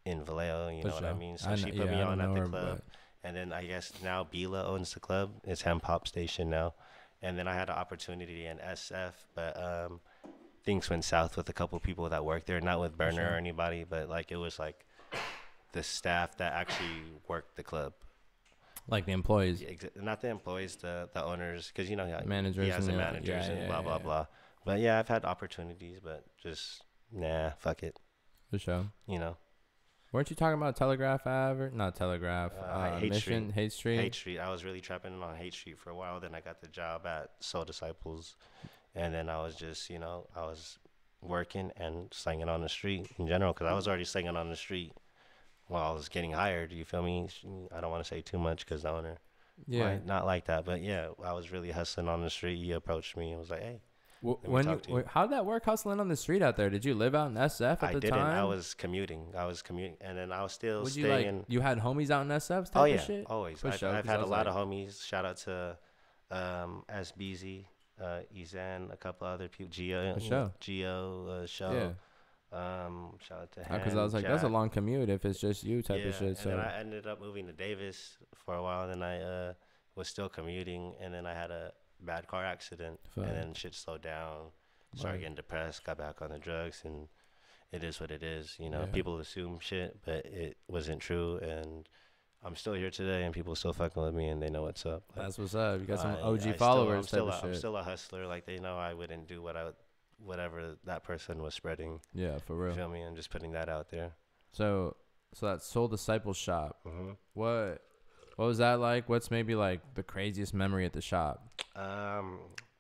in Vallejo. You know what I mean? So she put me on at the club, and then I guess now Bila owns the club. It's Hemp Hop Station now, and then I had an opportunity in SF, but things went south with a couple people that worked there, not with Burner or anybody, but like it was like the staff that actually worked the club. Like the employees. Not the employees, the owners, because you know managers. He has the managers and blah blah blah. But yeah, I've had opportunities, but just fuck it. For sure. You know. Weren't you talking about Telegraph Ave? Not Telegraph. Hate Street. Hate Street. I was really trapping on Hate Street for a while. Then I got the job at Soul Disciples, and then I was just I was working and slinging on the street in general because I was already slinging on the street. While I was getting hired, you feel me? I don't want to say too much because the owner might not like that. But yeah, I was really hustling on the street. He approached me and was like, hey. How'd that work, hustling on the street out there? Did you live out in SF at the time? I didn't. I was commuting. And then I was still staying. You had homies out in SF? Of shit? Always. I've had a lot of homies. Shout out to SBZ, Izan, a couple other people. Geo, Show. Yeah. Shout out to him. Because I was like, that's a long commute if it's just you type of shit. So then I ended up moving to Davis for a while, and then I was still commuting, and then I had a bad car accident, and then shit slowed down. Started getting depressed, got back on the drugs, and it is what it is. You know, people assume shit, but it wasn't true, and I'm still here today, and people still fucking with me, and they know what's up. That's what's up. You got some OG followers. I'm still a hustler. Like they know I wouldn't do whatever that person was spreading. Yeah, for real. You feel me? I'm just putting that out there. So that Soul Disciples shop. Mm-hmm. What was that like? What's maybe like the craziest memory at the shop?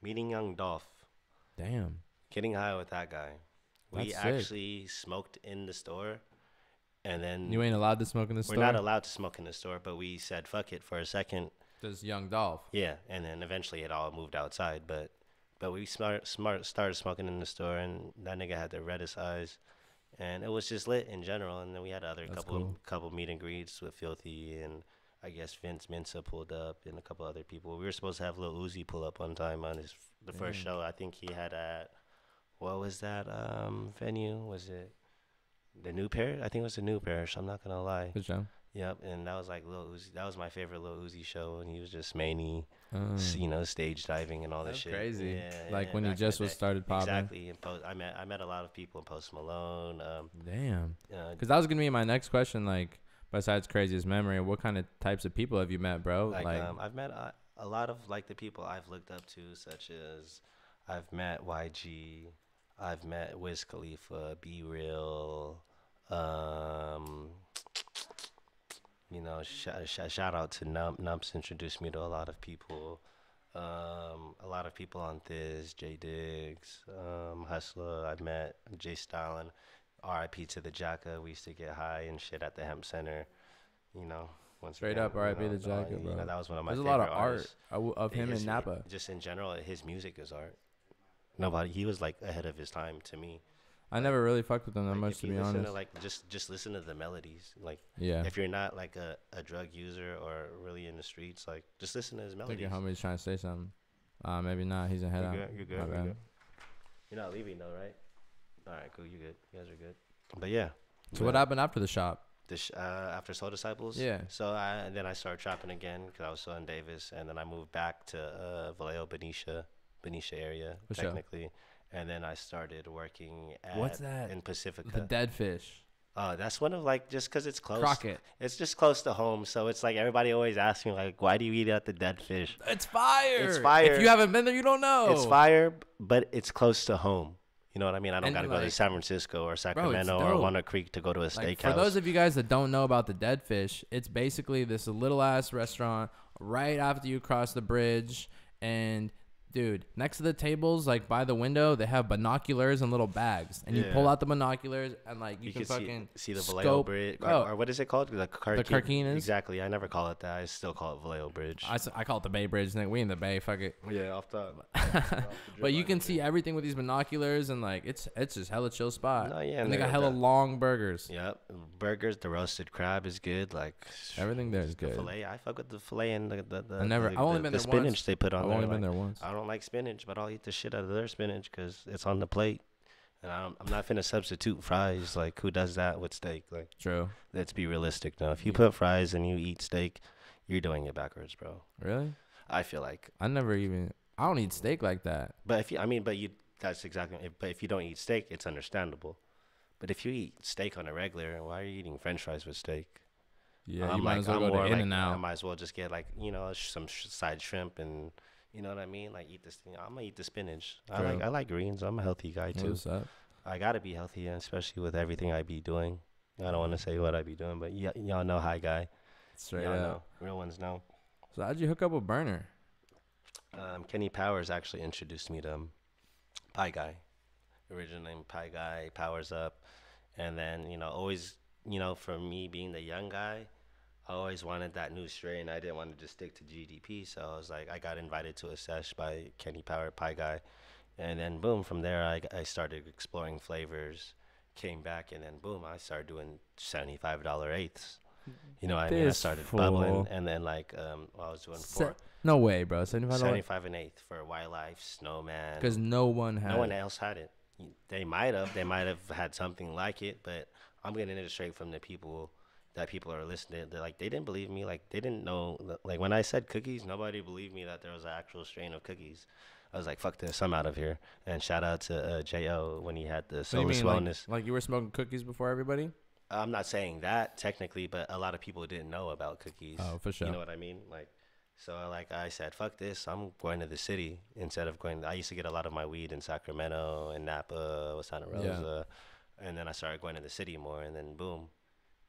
Meeting Young Dolph. Damn. Getting high with that guy. We actually smoked in the store, and then you ain't allowed to smoke in the store. We're not allowed to smoke in the store, but we said fuck it for a second. This Young Dolph. Yeah, and then eventually it all moved outside, but we started smoking in the store, and that nigga had the reddest eyes, and it was just lit in general. And then we had other couple meet and greets with Filthy, and I guess Vince Mensa pulled up, and a couple other people. We were supposed to have Lil Uzi pull up one time on the first show. I think he had at what was that venue? Was it the New Parish? I think it was the New Parish. I'm not gonna lie. Good show. Yep, and that was like Lil Uzi. That was my favorite Lil Uzi show, and he was just many, stage diving and all this shit. Crazy. Yeah, when he just started popping. Exactly. And I met a lot of people in Post Malone. Damn. Because that was gonna be my next question. Like, besides craziest memory, what kind of types of people have you met, bro? I've met a lot of like the people I've looked up to, such as I've met YG, I've met Wiz Khalifa, Be Real. You know, shout out to Numps introduced me to a lot of people. A lot of people on this, J Diggs, Hustler. I met Jay Stalin. R.I.P. to the Jacka. We used to get high and shit at the Hemp Center. You know, straight up R.I.P. the Jacka, bro. You know, that was one of my. There's favorite a lot of artists. art of him in Napa. Just in general, his music is art. He was like ahead of his time to me. I never really fucked with them that much, to be honest. Just listen to the melodies. Like, yeah. If you're not like a drug user or really in the streets, like, just listen to his melodies. I think your homie's trying to say something. Maybe not. He's ahead out. You're good. You're not leaving though, right? All right, cool. You good? You guys are good. But yeah. So what happened after the shop? After Soul Disciples? Yeah. So then I started trapping again because I was still in Davis, and then I moved back to Vallejo, Benicia area, technically. Sure. And then I started working in Pacifica. The Dead Fish. That's one of just because it's close. Crockett. It's just close to home, so it's like everybody always asks me like, why do you eat at the Dead Fish? It's fire. It's fire. If you haven't been there, you don't know. It's fire, but it's close to home. You know what I mean? I don't got to go to San Francisco or Sacramento or Walnut Creek to go to a steakhouse. For those of you guys that don't know about the Dead Fish, it's basically this little ass restaurant right after you cross the bridge, and Dude, next to the tables, like by the window, they have binoculars and little bags, and you pull out the binoculars and like you can fucking see the Vallejo scope. Bridge, Oh, or what is it called? The Carquinez? Exactly. I never call it that. I still call it Vallejo Bridge. I call it the Bay Bridge. We in the Bay. Fuck it. Yeah, off top. But you can see everything with these binoculars, and like it's just hella chill spot. No, yeah, and they got hella long burgers. Yep, burgers. The roasted crab is good. Like everything there is good. Fillet. I fuck with the fillet and the I've only been there spinach once. they put on. I've there. only been there once. I don't like spinach, but I'll eat the shit out of their spinach because it's on the plate. And I'm not finna substitute fries. Like, who does that with steak? Like, true. Let's be realistic now. If you put fries and you eat steak, you're doing it backwards, bro. Really? I feel like. I don't eat steak like that. But that's exactly. But if you don't eat steak, it's understandable. But if you eat steak on a regular, why are you eating French fries with steak? Yeah, you might as well go to In-N-Out. I might as well just get like some side shrimp and you know what I mean. Like eat this thing. I'm gonna eat the spinach. True. I like greens. I'm a healthy guy too. What's up? I gotta be healthy, especially with everything I be doing. I don't want to say what I be doing, but y'all know High Guy. Straight y'all up. know. Real ones know. So how'd you hook up with Burner? Kenny Powers actually introduced me to Pie Guy. Original name Pie Guy, Powers Up. And then, always, for me being the young guy, I always wanted that new strain. I didn't want to just stick to GDP. So I was like, I got invited to a sesh by Kenny Power, Pie Guy. And then, boom, from there, I started exploring flavors, came back, and then, boom, I started doing $75 eighths. You know what I mean? I started bubbling, and then, I was doing no way, bro. $75 an eighth for Wildlife, Snowman. Because no one else had it. They might have had something like it, but I'm getting it straight from the people that people are listening. They're like, they didn't believe me. Like, they didn't know. Like, when I said cookies, nobody believed me that there was an actual strain of cookies. I was like, fuck this, I'm out of here. And shout out to J.O. when he had the Soulless Wellness. Like you were smoking cookies before everybody? I'm not saying that technically, but a lot of people didn't know about cookies. Oh, for sure. You know what I mean? Like, so I said, fuck this, I'm going to the city instead of I used to get a lot of my weed in Sacramento and Napa, Santa Rosa. Yeah. And then I started going to the city more, and then boom,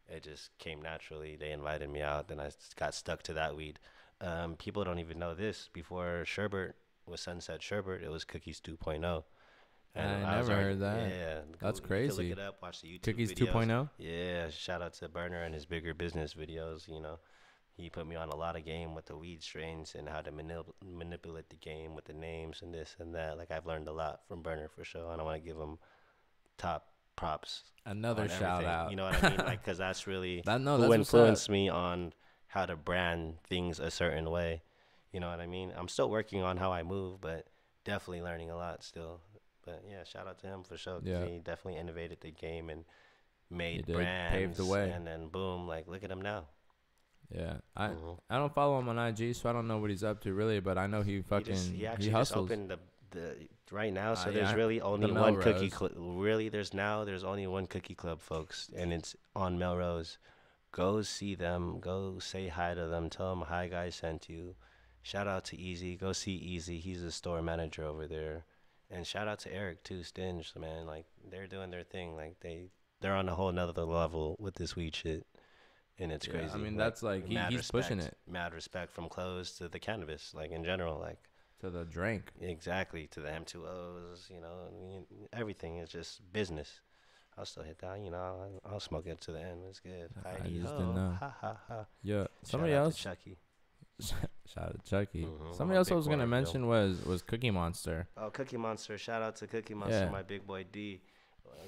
it just came naturally. They invited me out, then I got stuck to that weed. People don't even know this. Before Sherbert was Sunset Sherbert, it was Cookies 2.0. And I never heard that. Yeah. That's crazy. Look it up, watch the YouTube Cookies videos. 2.0? Yeah, shout out to Burner and his bigger business videos, He put me on a lot of game with the weed strains and how to manipulate the game with the names and this and that. Like, I've learned a lot from Burner for sure, and I want to give him top props. Another shout out. You know what I mean? Like, because that's really who influenced me on how to brand things a certain way. You know what I mean? I'm still working on how I move, but definitely learning a lot still. But yeah, shout out to him for sure. Yeah. He definitely innovated the game and made brands. Paved the way. And then boom, like, look at him now. Yeah, I don't follow him on IG, so I don't know what he's up to really. But I know he hustles. Just opened the right now. So there's really only one cookie club. Really, there's only one cookie club, folks, and it's on Melrose. Go see them. Go say hi to them. Tell them High Guy sent you. Shout out to Easy. Go see Easy. He's a store manager over there. And shout out to Eric too, Stinge, man. Like, they're doing their thing. Like, they're on a whole nother level with this weed shit. And it's crazy. I mean, that's like he's pushing it. Mad respect from clothes to the cannabis, like, in general, like to the drink. Exactly, to the M2Os, everything is just business. I'll still hit that, I'll smoke it to the end. It's good. I just didn't know. Ha ha ha. Yeah, somebody else. Chucky. Shout out to Chucky. Mm-hmm. Somebody else I was gonna mention was Cookie Monster. Oh, Cookie Monster! Shout out to Cookie Monster, my big boy D.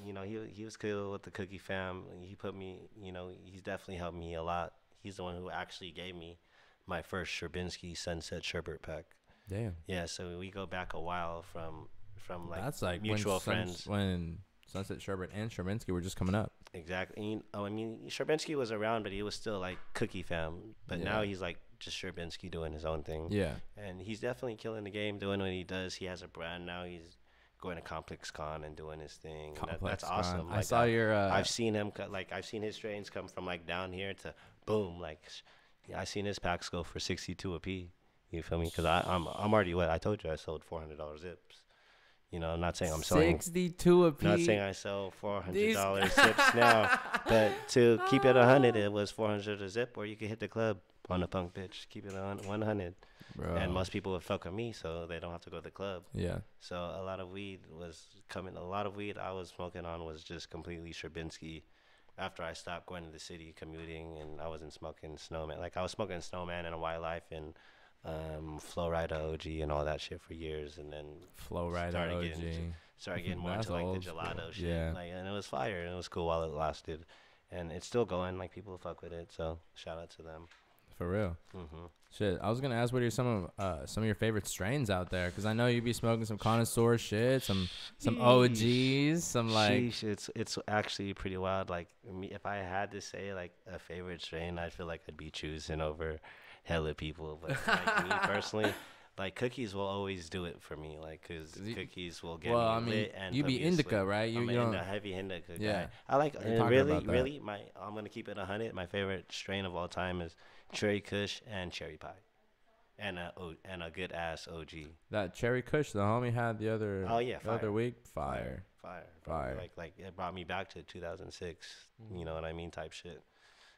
He was cool with the Cookie fam. He put me, he's definitely helped me a lot. He's the one who actually gave me my first Sherbinsky Sunset Sherbert pack. Damn. Yeah, so we go back a while from like that's like mutual friends. When Sunset Sherbert and Sherbinsky were just coming up. Exactly. Sherbinsky was around, but he was still like Cookie fam. But now he's like just Sherbinsky doing his own thing. Yeah. And he's definitely killing the game, doing what he does. He has a brand now. He's going to Complex Con and doing his thing. That's awesome. Like, I saw your. I've seen him. I've seen his strains come from like down here to boom. Like, I seen his packs go for 62 a p. You feel me? Because I'm already what I told you. I sold $400 zips. I'm not saying I'm selling 62 a piece. Not saying I sell $400 zips now, but to keep it 100, it was $400 a zip, or you could hit the club on a punk bitch. Keep it on 100. Bro. And most people would fuck with me, so they don't have to go to the club. Yeah. So a lot of weed was coming. A lot of weed I was smoking on was just completely Stravinsky. After I stopped going to the city commuting, and I wasn't smoking Snowman. Like I was smoking Snowman and a White Life and Flow Rider OG and all that shit for years, and then Flow Rider OG. Started getting more into like the gelato shit. Yeah. Like, and it was fire, and it was cool while it lasted, and it's still going. Like people fuck with it, so shout out to them. For real. Mm-hmm. Shit, I was gonna ask what are some of your favorite strains out there? Cause I know you be smoking some connoisseur shit, some OGs, some like. Sheesh, it's actually pretty wild. Like me, if I had to say like a favorite strain, I feel like I'd be choosing over hella people. But like me personally, like cookies will always do it for me. Like cause cookies will get me lit and you be indica, right? I'm a heavy indica yeah. guy. I like really I'm gonna keep it 100. My favorite strain of all time is Cherry Kush and Cherry Pie, and a good ass OG. That Cherry Kush the homie had the other other week, fire. Like it brought me back to 2006. You know what I mean, type shit.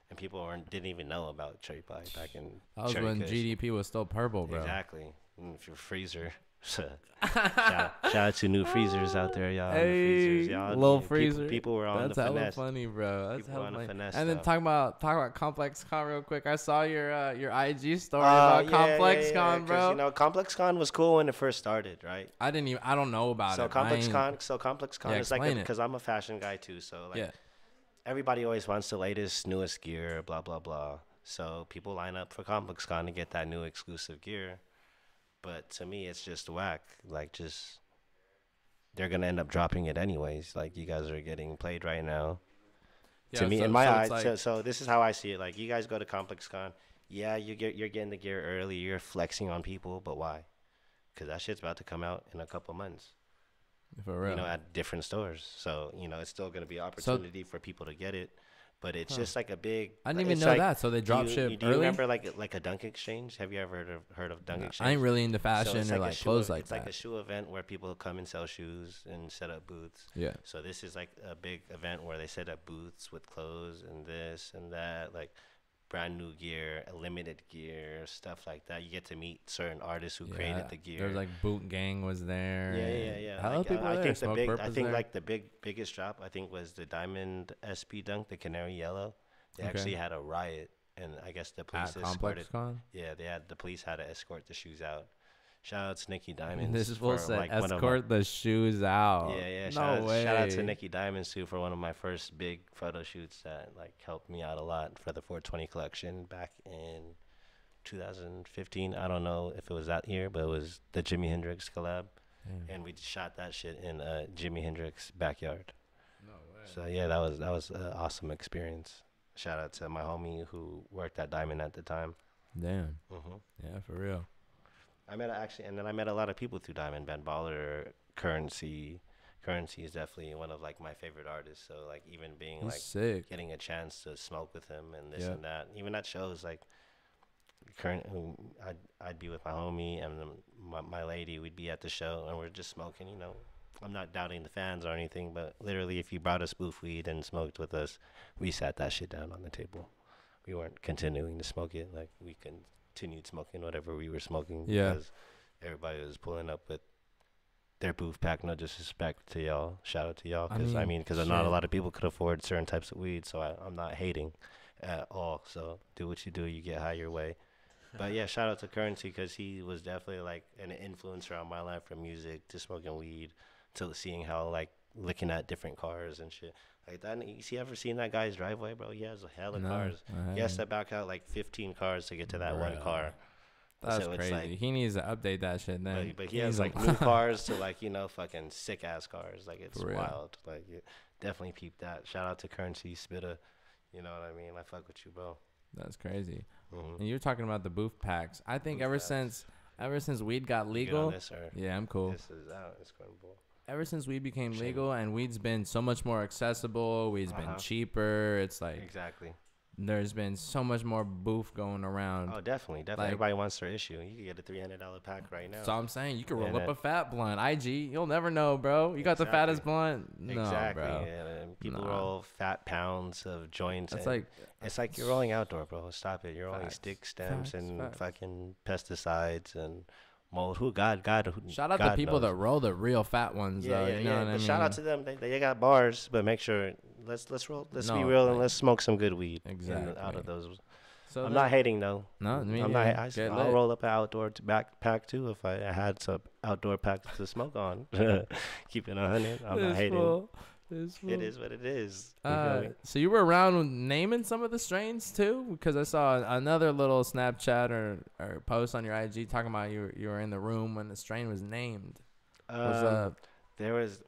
And people didn't even know about Cherry Pie back in. That was Cherry when Kush. GDP was still purple, bro. Exactly. If your freezer. shout out to new freezers out there, y'all. Hey, little freezer. People were on That's the finesse. That's hella funny, bro. That's people hella funny. Finesse and then stuff. talk about Complex Con real quick. I saw your IG story about Complex Con, bro. You know, Complex Con was cool when it first started, right? I don't know about it. Complex Con is like because I'm a fashion guy too, so like everybody always wants the latest, newest gear, blah blah blah. So people line up for Complex Con to get that new exclusive gear. But to me, it's just whack. Like, just they're gonna end up dropping it anyways. Like, you guys are getting played right now. Yeah, to me, in my eyes, like so this is how I see it. Like, you guys go to Complex Con, yeah, you're getting the gear early. You're flexing on people, but why? Because that shit's about to come out in a couple months. For real. You know, at different stores. So you know, it's still gonna be an opportunity for people to get it. But it's just like a big. I didn't even know that. So they drop shit do early. You remember like a Dunk Exchange? Have you ever heard of Dunk Exchange? I ain't really into fashion so or like clothes like that. It's like a shoe event where people come and sell shoes and set up booths. Yeah. So this is like a big event where they set up booths with clothes and this and that, like brand new gear, limited gear, stuff like that. You get to meet certain artists who created the gear. There's like Boot Gang was there. Yeah. How people I there? think like the biggest drop I think was the Diamond SP Dunk, the Canary Yellow. They actually had a riot, and I guess the police escorted. Yeah, the police had to escort the shoes out. Shout out to Nikki Diamonds. This is supposed to escort the shoes out. Yeah. Shout out to Nikki Diamonds too for one of my first big photo shoots that like helped me out a lot for the 420 collection back in 2015. I don't know if it was that year, but it was the Jimi Hendrix collab, and we shot that shit in Jimi Hendrix backyard. No way. So yeah, that was an awesome experience. Shout out to my homie who worked at Diamond at the time. Damn. Mm-hmm. Yeah, for real. I met a lot of people through Diamond. Ben Baller, Currency. Currency is definitely one of like my favorite artists. So like even being like sick. Getting a chance to smoke with him and this and that. Even at shows like I'd be with my homie and my lady. We'd be at the show and we're just smoking. You know, I'm not doubting the fans or anything, but literally, if you brought a spoof weed and smoked with us, we sat that shit down on the table. We weren't continuing to smoke it. Like, we continued smoking whatever we were smoking. Yeah. Because everybody was pulling up with their booth pack. No disrespect to y'all. Shout out to y'all. Because, because not a lot of people could afford certain types of weed, so I'm not hating at all. So, do what you do. You get high your way. But, yeah, shout out to Currency because he was definitely, like, an influencer on my life from music to smoking weed to seeing how, like, looking at different cars and shit. Like that, you ever seen that guy's driveway, bro? He has a hell of cars. He has to back out, like, 15 cars to get to that one car. That's crazy. Like, he needs to update that shit then. But he has, like, new cars to, like, you know, fucking sick-ass cars. Like, it's wild. Like, definitely peep that. Shout out to Currency, Spitta. You know what I mean? I fuck with you, bro. That's crazy. Mm-hmm. And you're talking about the booth packs. I think ever since weed got legal. Yeah, I'm cool. This is out. It's going to Ever since weed became legal and weed's been so much more accessible, weed's been cheaper. It's like there's been so much more boof going around. Oh, definitely. Like, everybody wants their issue. You can get a $300 pack right now. So I'm saying you can roll up a fat blunt. IG, you'll never know, bro. You got the fattest blunt. No, exactly. bro. And people roll fat pounds of joints. It's like you're rolling outdoor, bro. Stop it. You're rolling stick stems and fucking pesticides and mold. God. Shout out to people that roll the real fat ones, though. You know what I mean? Shout out to them. They got bars, but make sure let's roll. Let's be real and let's smoke some good weed. Exactly. Out of those. So I'm not hating though. No, I'm not. I'll roll up an outdoor pack too if I had some outdoor packs to smoke on. Keep it 100. I'm not hating. It is what it is. So you were around naming some of the strains too, because I saw another little Snapchat or post on your IG talking about you were in the room when the strain was named. There was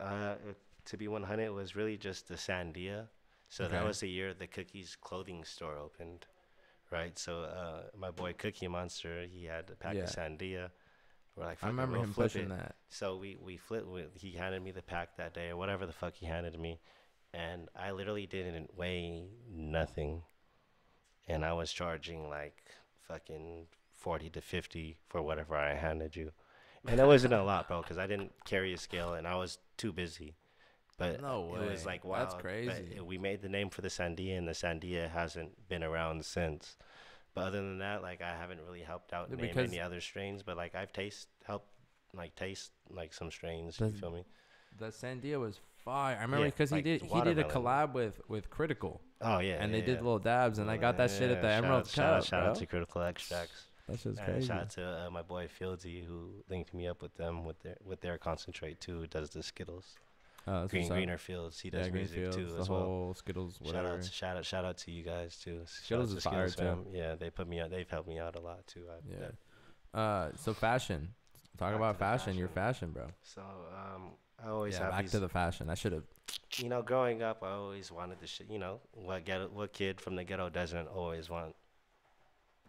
to be 100. It was really just the Sandia. So that was the year the Cookies clothing store opened, right? So my boy Cookie Monster, he had a pack of Sandia. We're like, I remember him pushing that. So we flipped. He handed me the pack that day, or whatever the fuck he handed me, and I literally didn't weigh nothing, and I was charging like fucking 40 to 50 for whatever I handed you, and it wasn't a lot, bro, because I didn't carry a scale and I was too busy. But no way. It was like, wow, that's crazy. But we made the name for the Sandia, and the Sandia hasn't been around since. But other than that, like, I haven't really helped out name any other strains. But like, I've helped like some strains. You feel me? The Sandia was fire. I remember because he did a collab with Critical. Oh yeah. And they did little dabs, and I got that shit at the Emerald Cup. Shout out to Critical Extracts. That's just crazy. Shout out to my boy Fieldsy, who linked me up with them with their concentrate too. Who does the Skittles? Greener Fields. He does music Fields, too as well. The whole Skittles, whatever. Shout out to you guys too. Skittles is fire too. Yeah, they put me out. They've helped me out a lot too. So fashion. Talk about fashion. Your fashion, bro. So I always have back to the fashion. I should have. You know, growing up, I always wanted the shit. You know, what kid from the ghetto doesn't always want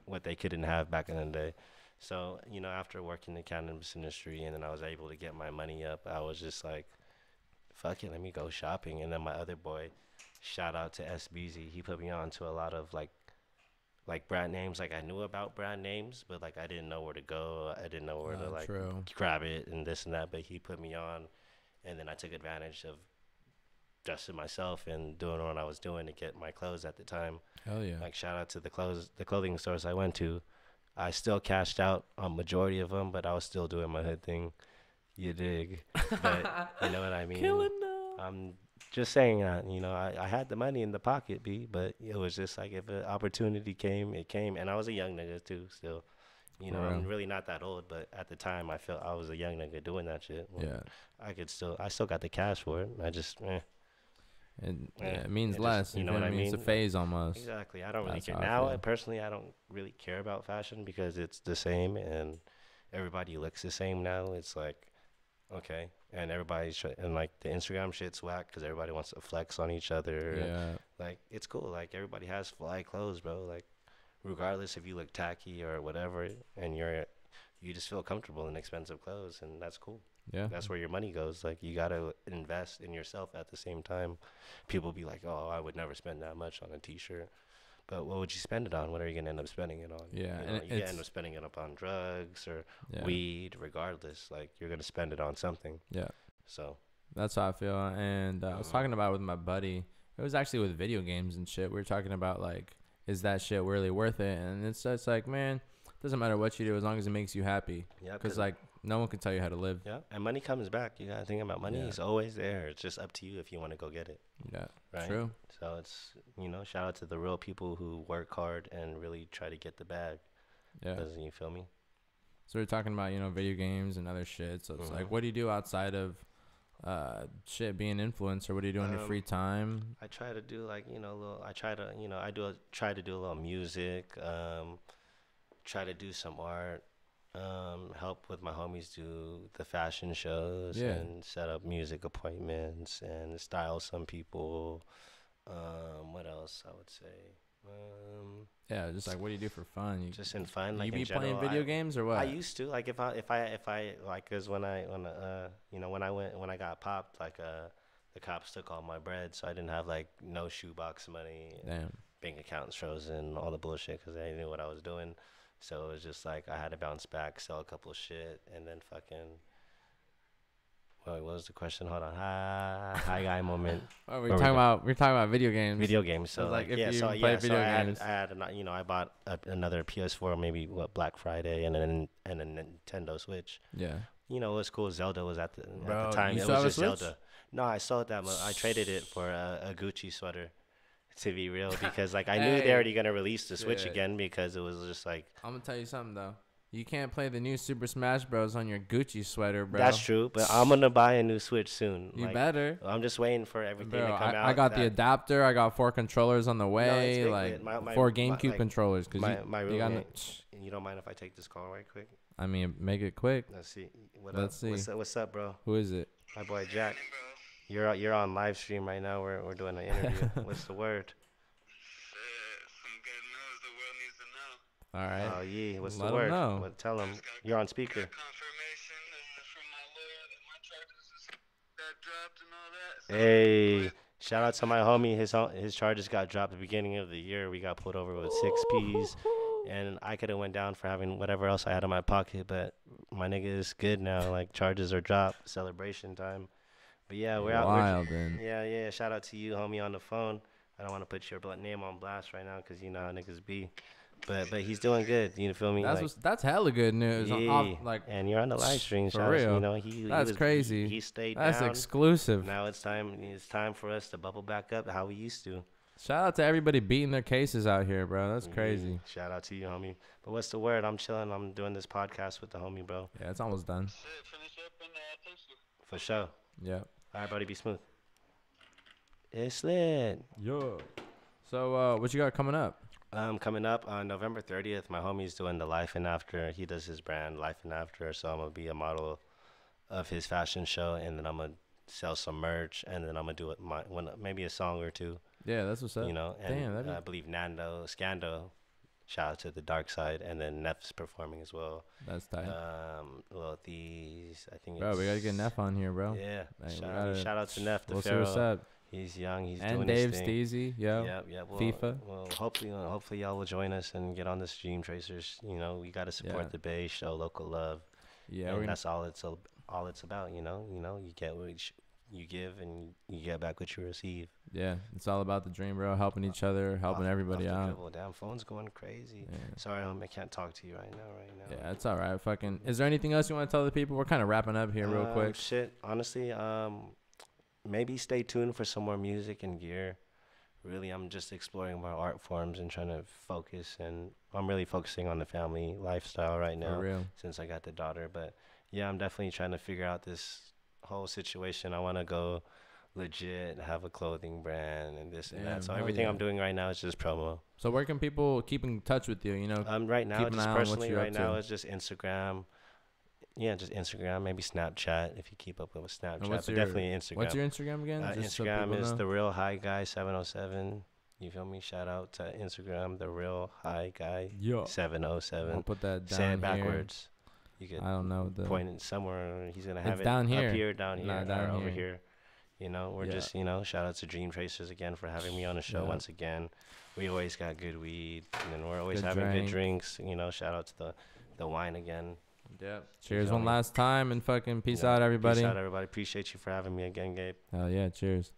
what they couldn't have back in the day. So, you know, after working in the cannabis industry and then I was able to get my money up, I was just like, fuck it, let me go shopping. And then my other boy, shout out to SBZ, he put me on to a lot of like brand names. Like, I knew about brand names, but like I didn't know where to go. I didn't know where to like grab it and this and that. But he put me on, and then I took advantage of dressing myself and doing what I was doing to get my clothes at the time. Hell yeah! Like, shout out to the clothing stores I went to. I still cashed out on majority of them, but I was still doing my hood thing. You dig? But you know what I mean? Killing them. I'm just saying that, you know, I had the money in the pocket, but it was just like, if an opportunity came, it came. And I was a young nigga too, still. You know, I'm really not that old, but at the time I felt I was a young nigga doing that shit. Well, I still got the cash for it. I just, it means less. You know what I mean? It's a phase almost. Exactly. I don't really care. Now, personally, I don't really care about fashion because it's the same and everybody looks the same now. It's like, okay. And everybody's, and like the Instagram shit's whack because everybody wants to flex on each other. Yeah. Like, it's cool. Like, everybody has fly clothes, bro. Like, regardless if you look tacky or whatever, and you just feel comfortable in expensive clothes, and that's cool. Yeah. That's where your money goes. Like, you got to invest in yourself at the same time. People be like, oh, I would never spend that much on a T-shirt. But what would you spend it on? What are you going to end up spending it on? Yeah. You know, you end up spending it up on drugs or weed, regardless. Like, you're going to spend it on something. Yeah. So. That's how I feel. And I was talking about it with my buddy. It was actually with video games and shit. We were talking about, like, is that shit really worth it? And it's just like, man, it doesn't matter what you do as long as it makes you happy. Yeah. Because, like, no one can tell you how to live. Yeah. And money comes back. You got to think about money. It's always there. It's just up to you if you want to go get it. Yeah. Right? True. So it's, you know, shout out to the real people who work hard and really try to get the bag. Yeah. Doesn't you feel me? So we're talking about, you know, video games and other shit. So it's like, what do you do outside of being an influencer? What do you do in your free time? I try to do like, you know, try to do a little music, try to do some art, help with my homies do the fashion shows and set up music appointments and style some people. What else I would say? Just like, what do you do for fun? Just in fun, like, you be playing video games or what? I used to, like, if I like, cause when I got popped, like, the cops took all my bread, so I didn't have like no shoebox money. Damn. bank accounts frozen, all the bullshit, because they knew what I was doing. So it was just like I had to bounce back, sell a couple of shit, and then fucking. Wait, what was the question? Hold on. Hi guy moment. Oh, we're talking about video games. Video games. So like if yeah, you so play yeah, video so games. I had, you know, I bought another PS4 maybe Black Friday, and then a Nintendo Switch. Yeah. You know, it was cool. Zelda was at the Bro, time. you It still was have a just Switch? Zelda. No, I sold that. I traded it for a Gucci sweater. To be real, because like I knew Hey. they're already gonna release the Switch Yeah. again, because it was just like. I'm gonna tell you something though. You can't play the new Super Smash Bros on your Gucci sweater, bro. That's true, but I'm gonna buy a new Switch soon. You like, better. I'm just waiting for everything Bro, to come out. I got the adapter. I got 4 controllers on the way. big, like man. 4 GameCube controllers. Cause my you got roommate. You don't mind if I take this call right quick? I mean, make it quick. Let's see. Let's see. What's up, bro? Who is it? My boy Jack. You're on live stream right now. We're doing an interview. What's the word? Some good news the world needs to know. All right. Oh yeah. What's Let the 'em word? know. What, tell him. You're on speaker. Got confirmation from my lawyer that my charges got dropped and all that. So Hey, shout out to my homie. His charges got dropped at the beginning of the year. We got pulled over with 6 Ps, and I could have went down for having whatever else I had in my pocket. But my nigga is good now. Like charges are dropped. Celebration time. But yeah, we're out. Wild, then. Yeah. Shout out to you, homie, on the phone. I don't want to put your name on blast right now, because you know how niggas be. But he's doing good. You feel me? That's hella good news. Yeah. Like And you're on the live stream. For Shout out, real. you know, he That's was, crazy. He stayed that's down. exclusive. Now it's time for us to bubble back up how we used to. Shout out to everybody beating their cases out here, bro. That's Yeah, crazy. shout out to you, homie. But what's the word? I'm chilling. I'm doing this podcast with the homie, bro. Yeah, it's almost done. shit, finish up and text you. For sure. Yeah. All right, buddy, be smooth. It's lit. Yo. So, what you got coming up? Coming up on November 30th, my homie's doing the Life and After. He does his brand Life and After, so I'm gonna be a model of his fashion show, and then I'm gonna sell some merch, and then I'm gonna do it maybe a song or two. Yeah, that's what's up. You know, and Damn, that'd be- I believe Scando, shout out to the Dark Side, and then Neff's performing as well. That's tight. Well, these I think. Bro, we gotta get Neff on here, bro. Yeah, Like, we shout out to Neff the We'll see Pharaoh. what's up. He's young. He's And doing Dave his thing. Steezy, yo. Yep. Well, FIFA. Well, hopefully y'all will join us and get on the Stream Tracers. You know, we gotta support Yeah. the Bay, show local love. Yeah, and we're gonna, that's all it's about. You know, you get what you give, and you get back what you receive. yeah, it's all about the dream, bro. Helping each other, helping everybody Off the out. dribble. Damn, phone's going crazy. Yeah. Sorry, homie, I can't talk to you right now. Yeah, it's all right. Fucking. Is there anything else you want to tell the people? We're kind of wrapping up here real quick. Shit, honestly, maybe stay tuned for some more music and gear. Really, I'm just exploring more art forms and trying to focus, and I'm really focusing on the family lifestyle right now For real. since I got the daughter. But yeah, I'm definitely trying to figure out this whole situation. I want to go legit, have a clothing brand and this and Damn, that. So hell everything yeah. I'm doing right now is just promo. So where can people keep in touch with you? You know, Right now, keep an just eye on what personally, you're up right now, to. it's just Instagram. Yeah, just Instagram, maybe Snapchat if you keep up with Snapchat, And but definitely Instagram. What's your Instagram again? Just so Instagram people is know. therealhighguy707. You feel me? Shout out to Instagram, Yo. therealhighguy707. I'll put that down Say here. it backwards. You could I don't know the. point it somewhere. He's gonna have It's it down here. up here, down here, Nah, or down over here. here. You know, we're Yeah. just, shout out to Dream Tracers again for having me on the show Yeah. once again. We always got good weed, and we're always Good having drink. good drinks. Shout out to the wine again. Yeah. Cheers feel one me? last time and fucking peace You know, out, everybody. Peace out, everybody. Appreciate you for having me again, Gabe. Hell yeah. Cheers.